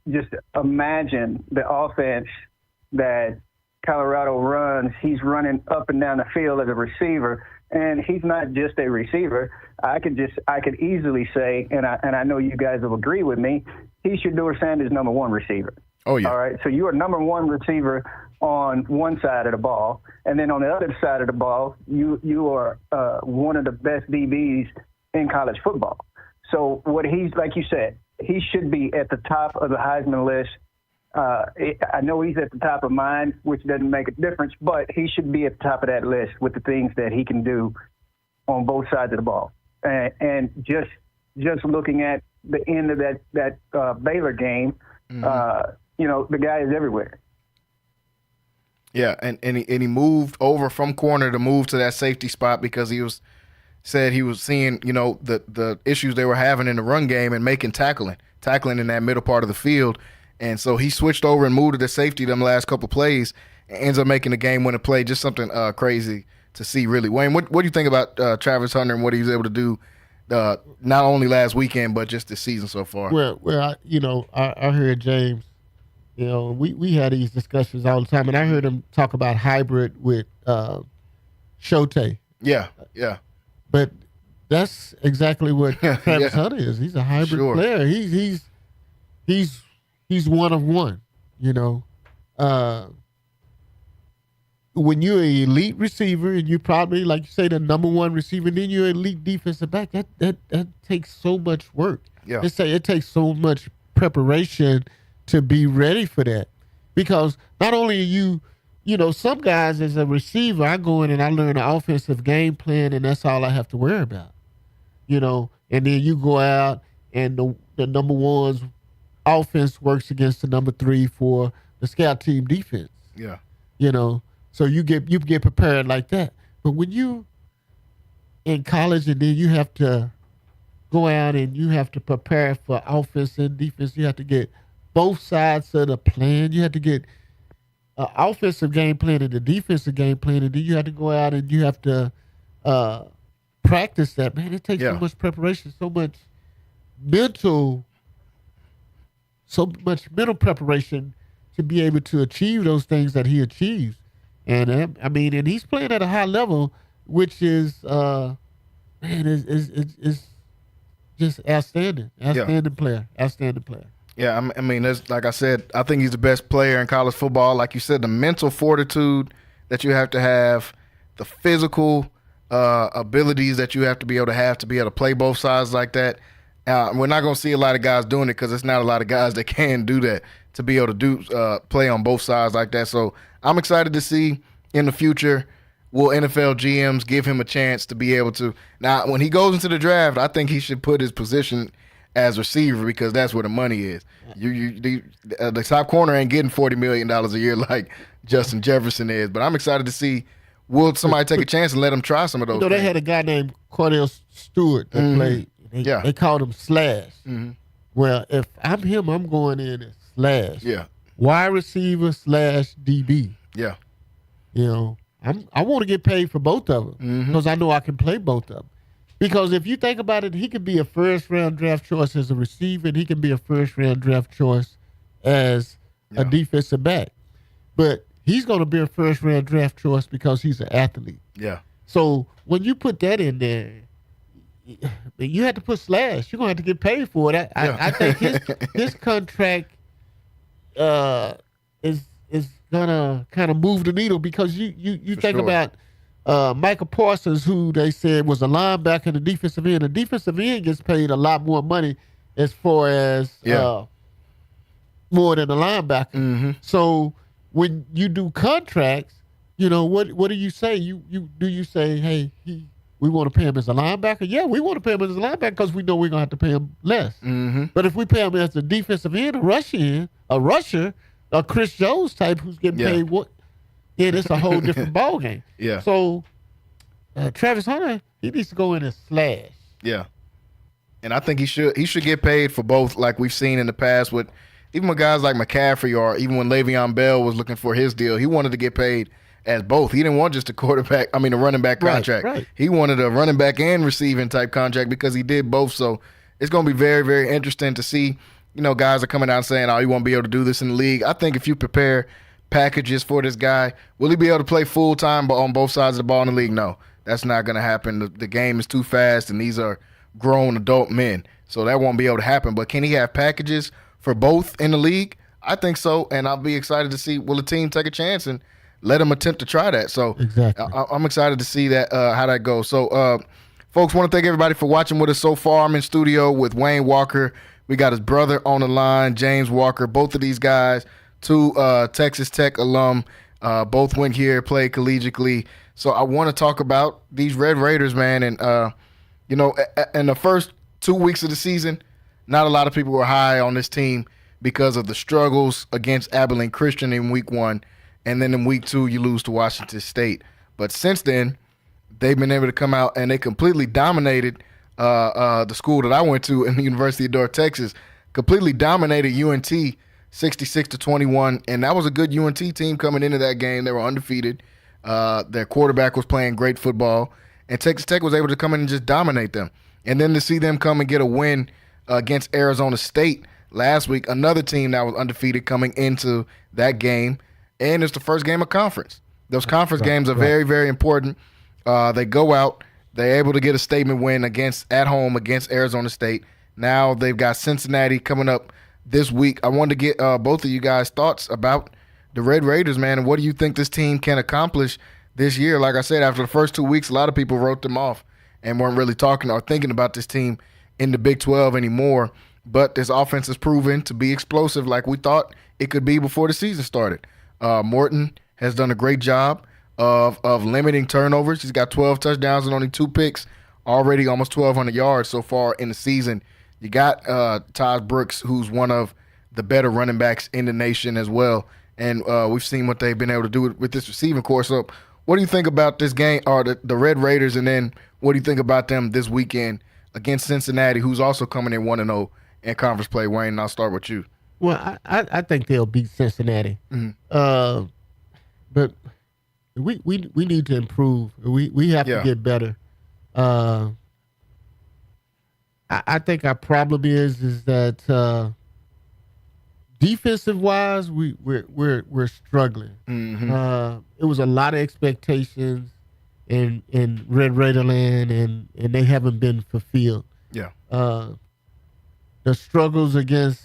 just imagine the offense that Colorado runs. He's running up and down the field as a receiver, and he's not just a receiver. I could easily say, and I know you guys will agree with me, he's Shedeur Sanders' number one receiver. Oh, yeah. All right, so you are number one receiver on one side of the ball, and then on the other side of the ball, you are one of the best DBs in college football. So what he's, like you said, he should be at the top of the Heisman list. I know he's at the top of mine, which doesn't make a difference, but he should be at the top of that list with the things that he can do on both sides of the ball. And just looking at the end of that Baylor game, the guy is everywhere. Yeah, and he moved over from corner to move to that safety spot because he was seeing, the issues they were having in the run game and making tackling in that middle part of the field. And so he switched over and moved to the safety them last couple plays and ends up making the game-winning play. Just something crazy to see, really. Wayne, what do you think about Travis Hunter and what he was able to do not only last weekend but just this season so far? Well, I heard James. We had these discussions all the time, and I heard him talk about hybrid with Shote. Yeah. But that's exactly what Travis Hunter is. He's a hybrid player. He's one of one. When you're an elite receiver and you're probably, like you say, the number one receiver, and then you're an elite defensive back, that takes so much work. Yeah. It takes so much preparation to be ready for that. Because not only are you, some guys as a receiver, I go in and I learn the offensive game plan, and that's all I have to worry about. And then you go out and the number one's offense works against the number three for the scout team defense. Yeah. So you get prepared like that. But when you in college and then you have to go out and you have to prepare for offense and defense, you have to get both sides of the plan. You have to get offensive game plan and the defensive game plan, and then you have to go out and you have to practice that. Man, it takes so much preparation, so much mental preparation to be able to achieve those things that he achieves. And and he's playing at a high level, which is is just outstanding. Outstanding player. Yeah, there's, like I said, I think he's the best player in college football. Like you said, the mental fortitude that you have, the physical abilities that you have to be able to play both sides like that. We're not going to see a lot of guys doing it because it's not a lot of guys that can do that, to be able to play on both sides like that. So I'm excited to see in the future, will NFL GMs give him a chance to be able to. Now, when he goes into the draft, I think he should put his position as receiver because that's where the money is. The top corner ain't getting $40 million a year like Justin Jefferson is. But I'm excited to see, will somebody take a chance and let him try some of those things? They had a guy named Cordell Stewart that played. They called him Slash. Mm-hmm. Well, if I'm him, I'm going in as Slash. Yeah. Wide receiver / DB. Yeah. I want to get paid for both of them because I know I can play both of them. Because if you think about it, he could be a first-round draft choice as a receiver, and he can be a first-round draft choice as a defensive back. But he's going to be a first-round draft choice because he's an athlete. Yeah. So when you put that in there, you have to put Slash. You're going to have to get paid for it. I think his contract is going to kind of move the needle because you think about Michael Parsons, who they said was a linebacker and a defensive end. A defensive end gets paid a lot more money as far as more than a linebacker. Mm-hmm. So when you do contracts, what do you say? Do you say, hey, we want to pay him as a linebacker? Yeah, we want to pay him as a linebacker because we know we're going to have to pay him less. Mm-hmm. But if we pay him as a defensive end, a rusher, a Chris Jones type who's getting paid what? then it's a whole different ball game. Yeah. So Travis Hunter, he needs to go in and slash. Yeah. And I think he should get paid for both, like we've seen in the past with even with guys like McCaffrey, or even when Le'Veon Bell was looking for his deal, he wanted to get paid as both. He didn't want just a running back contract. Right. He wanted a running back and receiving type contract because he did both. So it's going to be very, very interesting to see, guys are coming out saying, oh, you won't be able to do this in the league. I think if you prepare packages for this guy, will he be able to play full time on both sides of the ball in the league? No, that's not going to happen. The game is too fast, and these are grown adult men. So that won't be able to happen. But can he have packages for both in the league? I think so, and I'll be excited to see, will the team take a chance and let him attempt to try that? So exactly. I'm excited to see that how that goes. So, folks, want to thank everybody for watching with us so far. I'm in studio with Wayne Walker. We got his brother on the line, James Walker. Both of these guys, two Texas Tech alum, both went here, played collegiately. So I want to talk about these Red Raiders, man. And, in the first 2 weeks of the season, not a lot of people were high on this team because of the struggles against Abilene Christian in week 1. And then in week 2, you lose to Washington State. But since then, they've been able to come out and they completely dominated the school that I went to in the University of North Texas. Completely dominated UNT 66-21. And that was a good UNT team coming into that game. They were undefeated. Their quarterback was playing great football. And Texas Tech was able to come in and just dominate them. And then to see them come and get a win against Arizona State last week, another team that was undefeated coming into that game. And it's the first game of conference. Those conference games are very, very important. They go out. They're able to get a statement win at home against Arizona State. Now they've got Cincinnati coming up this week. I wanted to get both of you guys' thoughts about the Red Raiders, man, and what do you think this team can accomplish this year? Like I said, after the first 2 weeks, a lot of people wrote them off and weren't really talking or thinking about this team in the Big 12 anymore. But this offense has proven to be explosive like we thought it could be before the season started. Morton has done a great job of limiting turnovers. He's got 12 touchdowns and only 2 picks, already almost 1,200 yards so far in the season. You got Todd Brooks, who's one of the better running backs in the nation as well. And we've seen what they've been able to do with this receiving corps. So what do you think about this game, or the Red Raiders, and then what do you think about them this weekend against Cincinnati, who's also coming in 1-0 in conference play? Wayne, and I'll start with you. Well, I think they'll beat Cincinnati. Mm-hmm. But we need to improve. We have to get better. I think our problem is that defensive wise we're struggling. Mm-hmm. It was a lot of expectations in Red Raider land, and they haven't been fulfilled. Yeah. The struggles against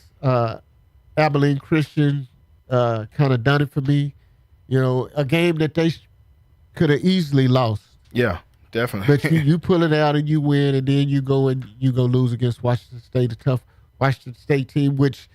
Abilene Christian kind of done it for me. A game that they could have easily lost. Yeah, definitely. But you pull it out and you win, and then you go lose against Washington State, a tough Washington State team, which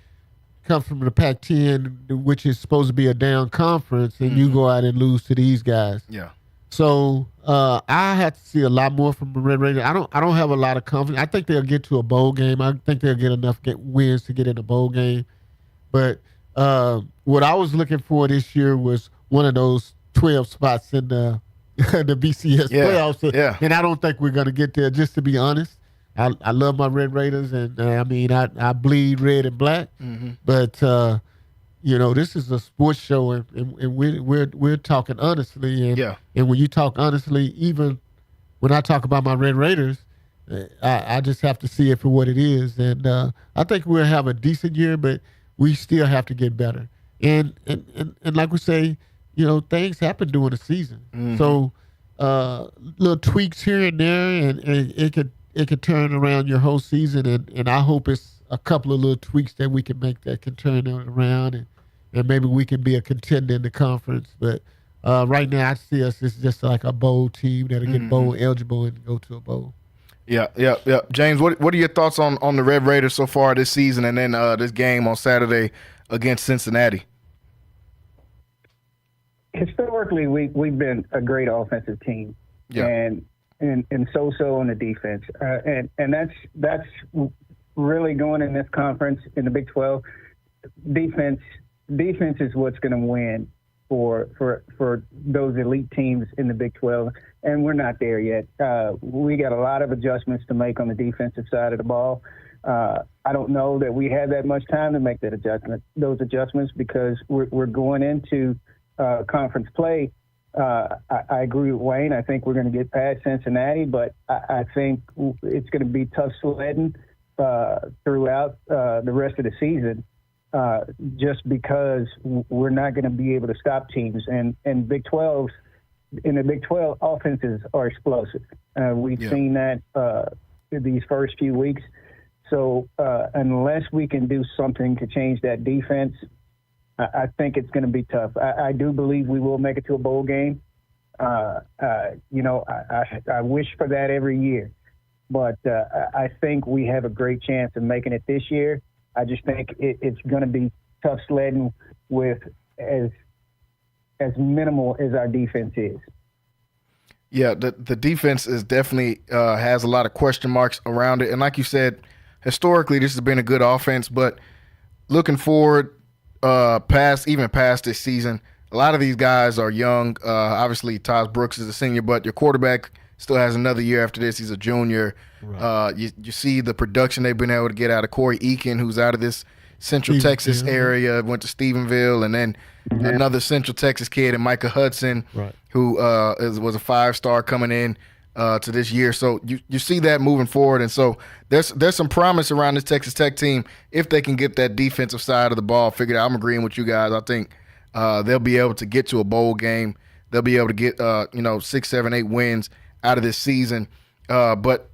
comes from the Pac-10, which is supposed to be a down conference, and you go out and lose to these guys. Yeah. So I have to see a lot more from the Red Raiders. I don't have a lot of confidence. I think they'll get to a bowl game. I think they'll get enough wins to get in a bowl game. But what I was looking for this year was one of those 12 spots in the BCS playoffs. Yeah. And I don't think we're going to get there, just to be honest. I love my Red Raiders, and I bleed red and black. Mm-hmm. But this is a sports show, and we're talking honestly. And when you talk honestly, even when I talk about my Red Raiders, I just have to see it for what it is. And I think we'll have a decent year, but we still have to get better. And like we say, things happen during the season. Mm-hmm. So little tweaks here and there, and it could turn around your whole season. And I hope it's a couple of little tweaks that we can make that can turn it around, and maybe we can be a contender in the conference. But right now, I see us as just like a bowl team that'll get bowl eligible and go to a bowl. Yeah. James, what are your thoughts on the Red Raiders so far this season, and then this game on Saturday against Cincinnati? Historically, we've been a great offensive team, and so on the defense, and that's really going in this conference in the Big 12. Defense is what's going to win for those elite teams in the Big 12, and we're not there yet. We got a lot of adjustments to make on the defensive side of the ball. I don't know that we have that much time to make those adjustments because we're going into conference play. I agree with Wayne. I think we're going to get past Cincinnati, but I think it's going to be tough sledding throughout the rest of the season. Just because we're not going to be able to stop teams. And in the Big 12, offenses are explosive. We've seen that these first few weeks. So unless we can do something to change that defense, I think it's going to be tough. I do believe we will make it to a bowl game. I wish for that every year. But I think we have a great chance of making it this year. I just think it's going to be tough sledding with as minimal as our defense is. Yeah, the defense is definitely has a lot of question marks around it. And like you said, historically, this has been a good offense. But looking forward past this season, a lot of these guys are young. Obviously, Taj Brooks is a senior, but your quarterback still has another year after this. He's a junior. Right. You see the production they've been able to get out of Corey Eakin, who's out of this Central Texas area, went to Stephenville, and then another Central Texas kid, and Micah Hudson, who was a 5-star coming in to this year. So you see that moving forward, and so there's some promise around this Texas Tech team if they can get that defensive side of the ball figured out. I'm agreeing with you guys. I think they'll be able to get to a bowl game. They'll be able to get 6, 7, 8 wins out of this season. But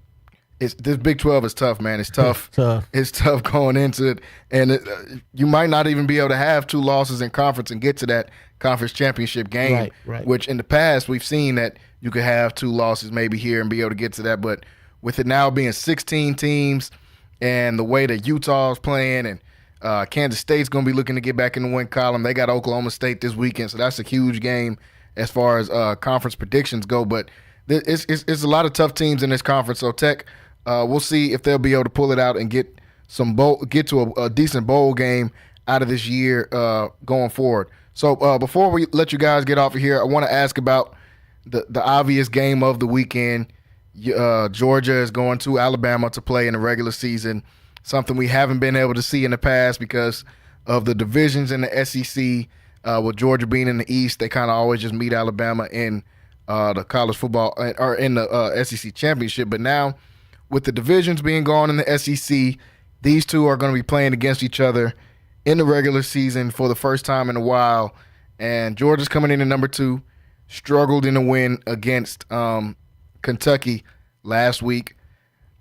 this Big 12 is tough, man. It's tough. It's tough going into it. And you might not even be able to have 2 losses in conference and get to that conference championship game, which in the past we've seen that you could have 2 losses maybe here and be able to get to that. But with it now being 16 teams and the way that Utah's playing and Kansas State's going to be looking to get back in the win column. They got Oklahoma State this weekend, so that's a huge game as far as conference predictions go. But it's a lot of tough teams in this conference. So Tech, we'll see if they'll be able to pull it out and get to a decent bowl game out of this year going forward. So before we let you guys get off of here, I want to ask about the obvious game of the weekend. Georgia is going to Alabama to play in the regular season, something we haven't been able to see in the past because of the divisions in the SEC. With Georgia being in the East, they kind of always just meet Alabama in the college football or in the SEC championship. But now with the divisions being gone in the SEC, these two are going to be playing against each other in the regular season for the first time in a while. And Georgia's coming in at number 2, struggled in a win against Kentucky last week.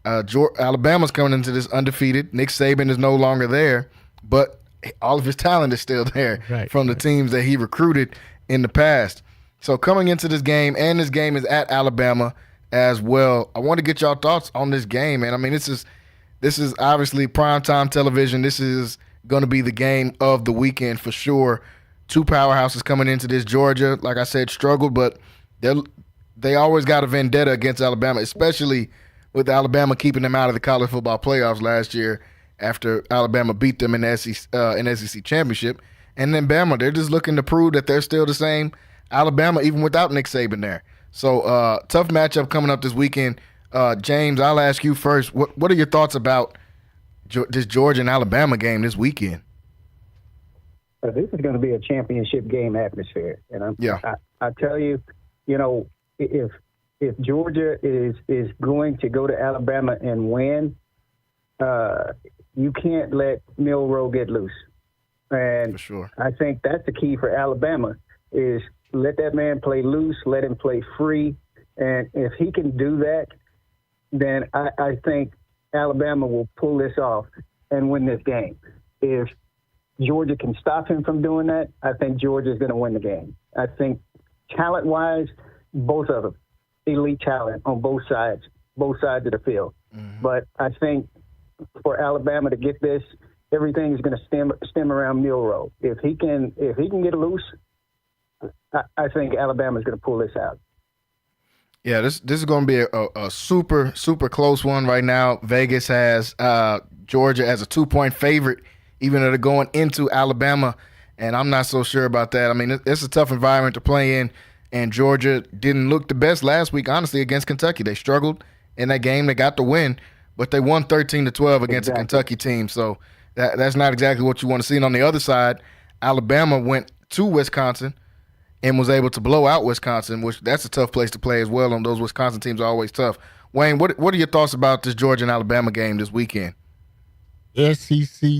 Alabama's coming into this undefeated. Nick Saban is no longer there, but all of his talent is still there from the teams that he recruited in the past. So coming into this game, and this game is at Alabama as well, I want to get y'all thoughts on this game, man. I mean, this is obviously primetime television. This is going to be the game of the weekend for sure. 2 powerhouses coming into this. Georgia, like I said, struggled, but they always got a vendetta against Alabama, especially with Alabama keeping them out of the college football playoffs last year after Alabama beat them in the SEC championship. And then Bama, they're just looking to prove that they're still the same Alabama even without Nick Saban there. So tough matchup coming up this weekend. James, I'll ask you first. What are your thoughts about this Georgia and Alabama game this weekend? This is going to be a championship game atmosphere. And I tell you, if Georgia is going to go to Alabama and win, you can't let Milroe get loose. And for sure. I think that's the key for Alabama is let that man play loose, let him play free. And if he can do that, then I think Alabama will pull this off and win this game. If Georgia can stop him from doing that, I think Georgia is going to win the game. I think talent-wise, both of them, elite talent on both sides of the field. Mm-hmm. But I think for Alabama to get this, everything is going to stem around Milroe. If he can get loose, I think Alabama is going to pull this out. Yeah, this is going to be a super, super close one right now. Vegas has Georgia as a 2-point favorite, even though they're going into Alabama. and I'm not so sure about that. I mean, it's a tough environment to play in, and Georgia didn't look the best last week, honestly, against Kentucky. They struggled in that game. They got the win, but they won 13-12 against a Kentucky team, so that's not exactly what you want to see. And on the other side, Alabama went to Wisconsin and was able to blow out Wisconsin, which that's a tough place to play as well, and those Wisconsin teams are always tough. Wayne, what are your thoughts about this Georgia and Alabama game this weekend? SEC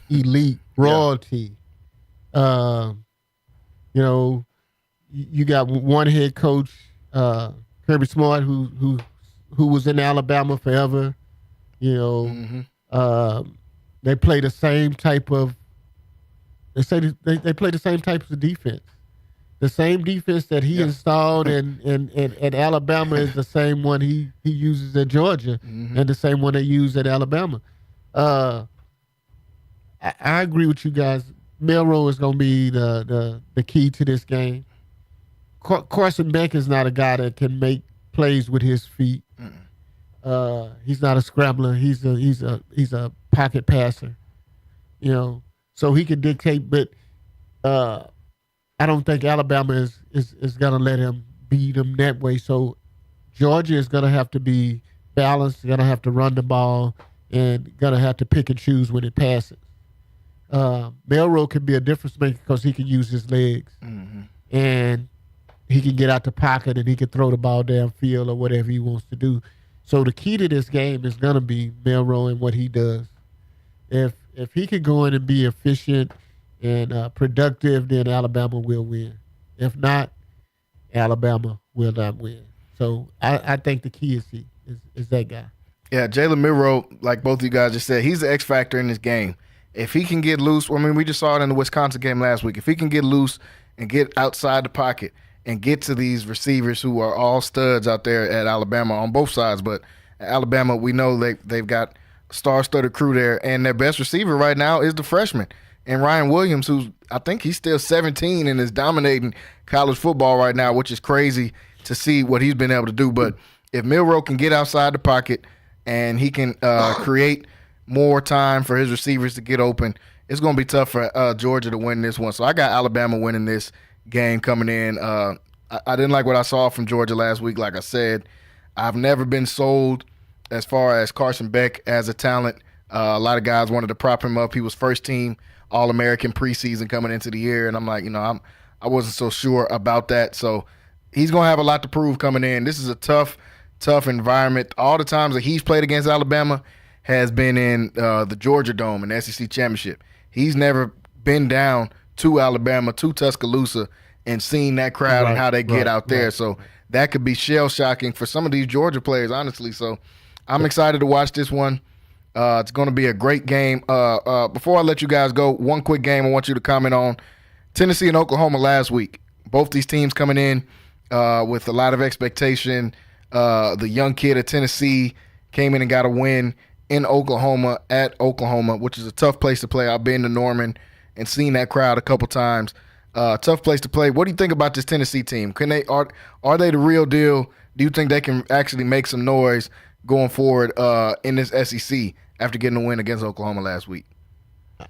elite royalty. You got one head coach, Kirby Smart, who was in Alabama forever. They play the same type of. They play the same types of defense. The same defense that he installed at Alabama is the same one he uses at Georgia, and the same one they use at Alabama. I agree with you guys. Milroe is going to be the key to this game. Carson Beck is not a guy that can make plays with his feet. He's not a scrambler. He's a pocket passer. So he can dictate, but I don't think Alabama is going to let him beat him that way. So Georgia is going to have to be balanced, going to have to run the ball, and going to have to pick and choose when it passes. Milroe can be a difference maker because he can use his legs, and he can get out the pocket, and he can throw the ball downfield or whatever he wants to do. So the key to this game is going to be Milroe and what he does. If he can go in and be efficient and productive, then Alabama will win. If not, Alabama will not win. So I think the key is that guy. Yeah, Jalen Milroe, like both of you guys just said, he's the X factor in this game. If he can get loose, I mean, we just saw it in the Wisconsin game last week. If he can get loose and get outside the pocket and get to these receivers who are all studs out there at Alabama on both sides, but Alabama, we know they've got a star-studded crew there, and their best receiver right now is the freshman. And Ryan Williams, who's I think he's still 17 and is dominating college football right now, which is crazy to see what he's been able to do. But if Milroe can get outside the pocket and he can create more time for his receivers to get open, it's going to be tough for Georgia to win this one. So I got Alabama winning this game coming in. I didn't like what I saw from Georgia last week. Like I said, I've never been sold as far as Carson Beck as a talent. A lot of guys wanted to prop him up. He was first team All-American preseason coming into the year, and I'm like, I wasn't so sure about that. So he's going to have a lot to prove coming in. This is a tough environment. All the times that he's played against Alabama has been in the Georgia Dome in the SEC Championship. He's never been down to Alabama, to Tuscaloosa, and seen that crowd and how they get out there. So that could be shell-shocking for some of these Georgia players, honestly. So I'm excited to watch this one. It's going to be a great game. Before I let you guys go, one quick game I want you to comment on. Tennessee and Oklahoma last week. Both these teams coming in with a lot of expectation. The young kid at Tennessee came in and got a win in Oklahoma at Oklahoma, which is a tough place to play. I've been to Norman and seen that crowd a couple times. Tough place to play. What do you think about this Tennessee team? Are they the real deal? Do you think they can actually make some noise going forward in this SEC after getting a win against Oklahoma last week?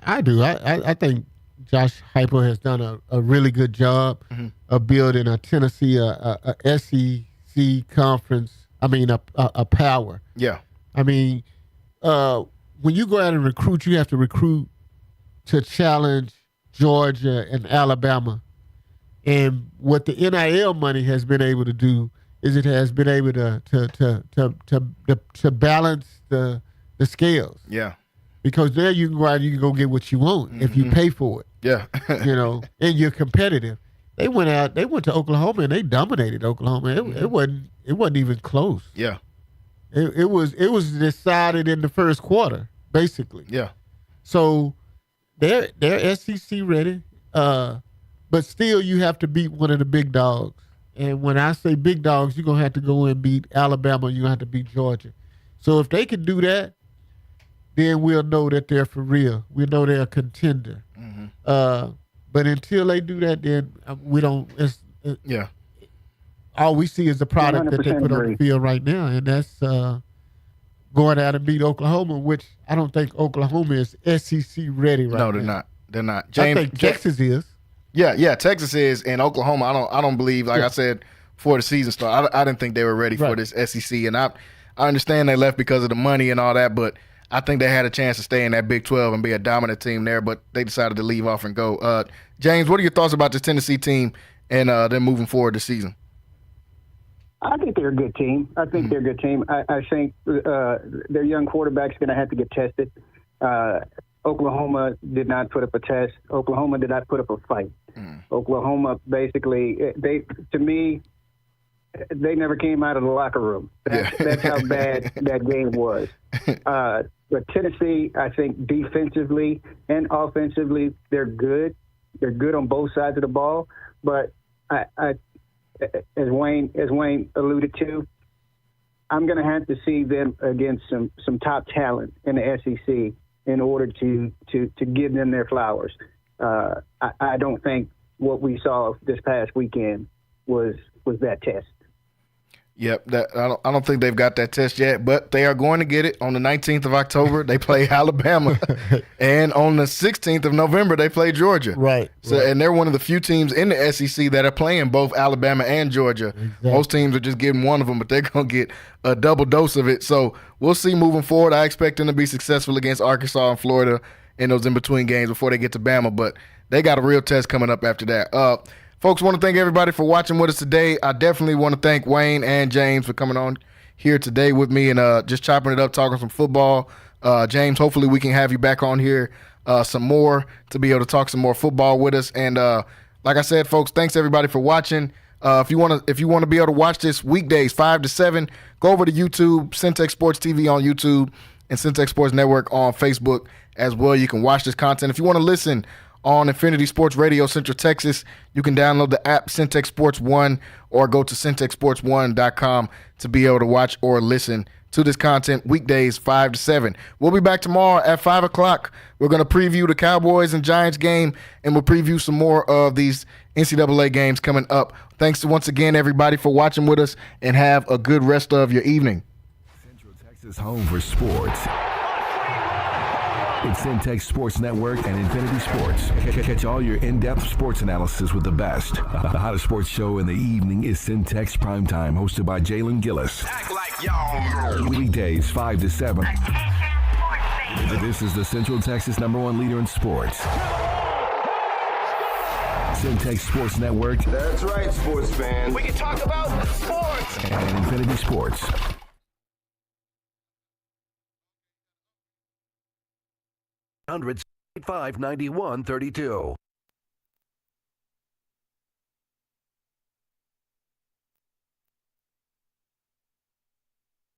I do. I think Josh Heupel has done a really good job of building a Tennessee a SEC conference. I mean a power. Yeah. I mean, when you go out and recruit, you have to recruit to challenge Georgia and Alabama. And what the NIL money has been able to do is it has been able to balance the scales. Yeah. Because there you can go out and you can go get what you want if you pay for it. Yeah. And you're competitive. They went to Oklahoma and they dominated Oklahoma. It wasn't even close. Yeah. It was decided in the first quarter, basically. Yeah. So they're SEC ready. But still you have to beat one of the big dogs. And when I say big dogs, you're going to have to go and beat Alabama. You're going to have to beat Georgia. So if they can do that, then we'll know that they're for real. We know they're a contender. But until they do that, then we don't. All we see is the product that they put on the field right now, and that's going out and beat Oklahoma, which I don't think Oklahoma is SEC ready right now. No, they're not. They're not. I James, think Texas is. Yeah, Texas is, and Oklahoma. I don't believe. Like I said before the season started, I didn't think they were ready for this SEC, and I understand they left because of the money and all that, but I think they had a chance to stay in that Big 12 and be a dominant team there, but they decided to leave off and go. James, what are your thoughts about this Tennessee team and them moving forward this season? I think they're a good team. I think they're a good team. I think their young quarterback's going to have to get tested. Oklahoma did not put up a test. Oklahoma did not put up a fight. Oklahoma basically, they never came out of the locker room. That's how bad that game was. But Tennessee, I think defensively and offensively, they're good. They're good on both sides of the ball. But as Wayne alluded to, I'm going to have to see them against some top talent in the SEC in order to give them their flowers. I don't think what we saw this past weekend was that test. Yep, I don't think they've got that test yet, but they are going to get it on the 19th of October. They play Alabama, and on the 16th of November they play Georgia. Right. So, and they're one of the few teams in the SEC that are playing both Alabama and Georgia. Exactly. Most teams are just getting one of them, but they're going to get a double dose of it. So we'll see moving forward. I expect them to be successful against Arkansas and Florida in those in-between games before they get to Bama, but they got a real test coming up after that. Folks, want to thank everybody for watching with us today. I definitely want to thank Wayne and James for coming on here today with me and just chopping it up, talking some football. James, hopefully we can have you back on here some more to be able to talk some more football with us. And like I said, folks, thanks everybody for watching. If you want to be able to watch this weekdays 5 to 7, go over to YouTube, Centex Sports TV on YouTube, and Centex Sports Network on Facebook as well. You can watch this content. If you want to listen on Infinity Sports Radio Central Texas, you can download the app Centex Sports One or go to centexsports1.com to be able to watch or listen to this content weekdays 5 to 7. We'll be back tomorrow at 5 o'clock. We're going to preview the Cowboys and Giants game, and we'll preview some more of these NCAA games coming up. Thanks once again, everybody, for watching with us, and have a good rest of your evening. Central Texas home for sports. It's Centex Sports Network and Infinity Sports. Catch all your in-depth sports analysis with the best. The hottest sports show in the evening is Centex Primetime, hosted by Jalen Gillis. Act like y'all. Weekdays 5 to 7. This is the Central Texas #1 leader in sports. Centex Sports Network. That's right, sports fans. We can talk about sports. And Infinity Sports. 591-32.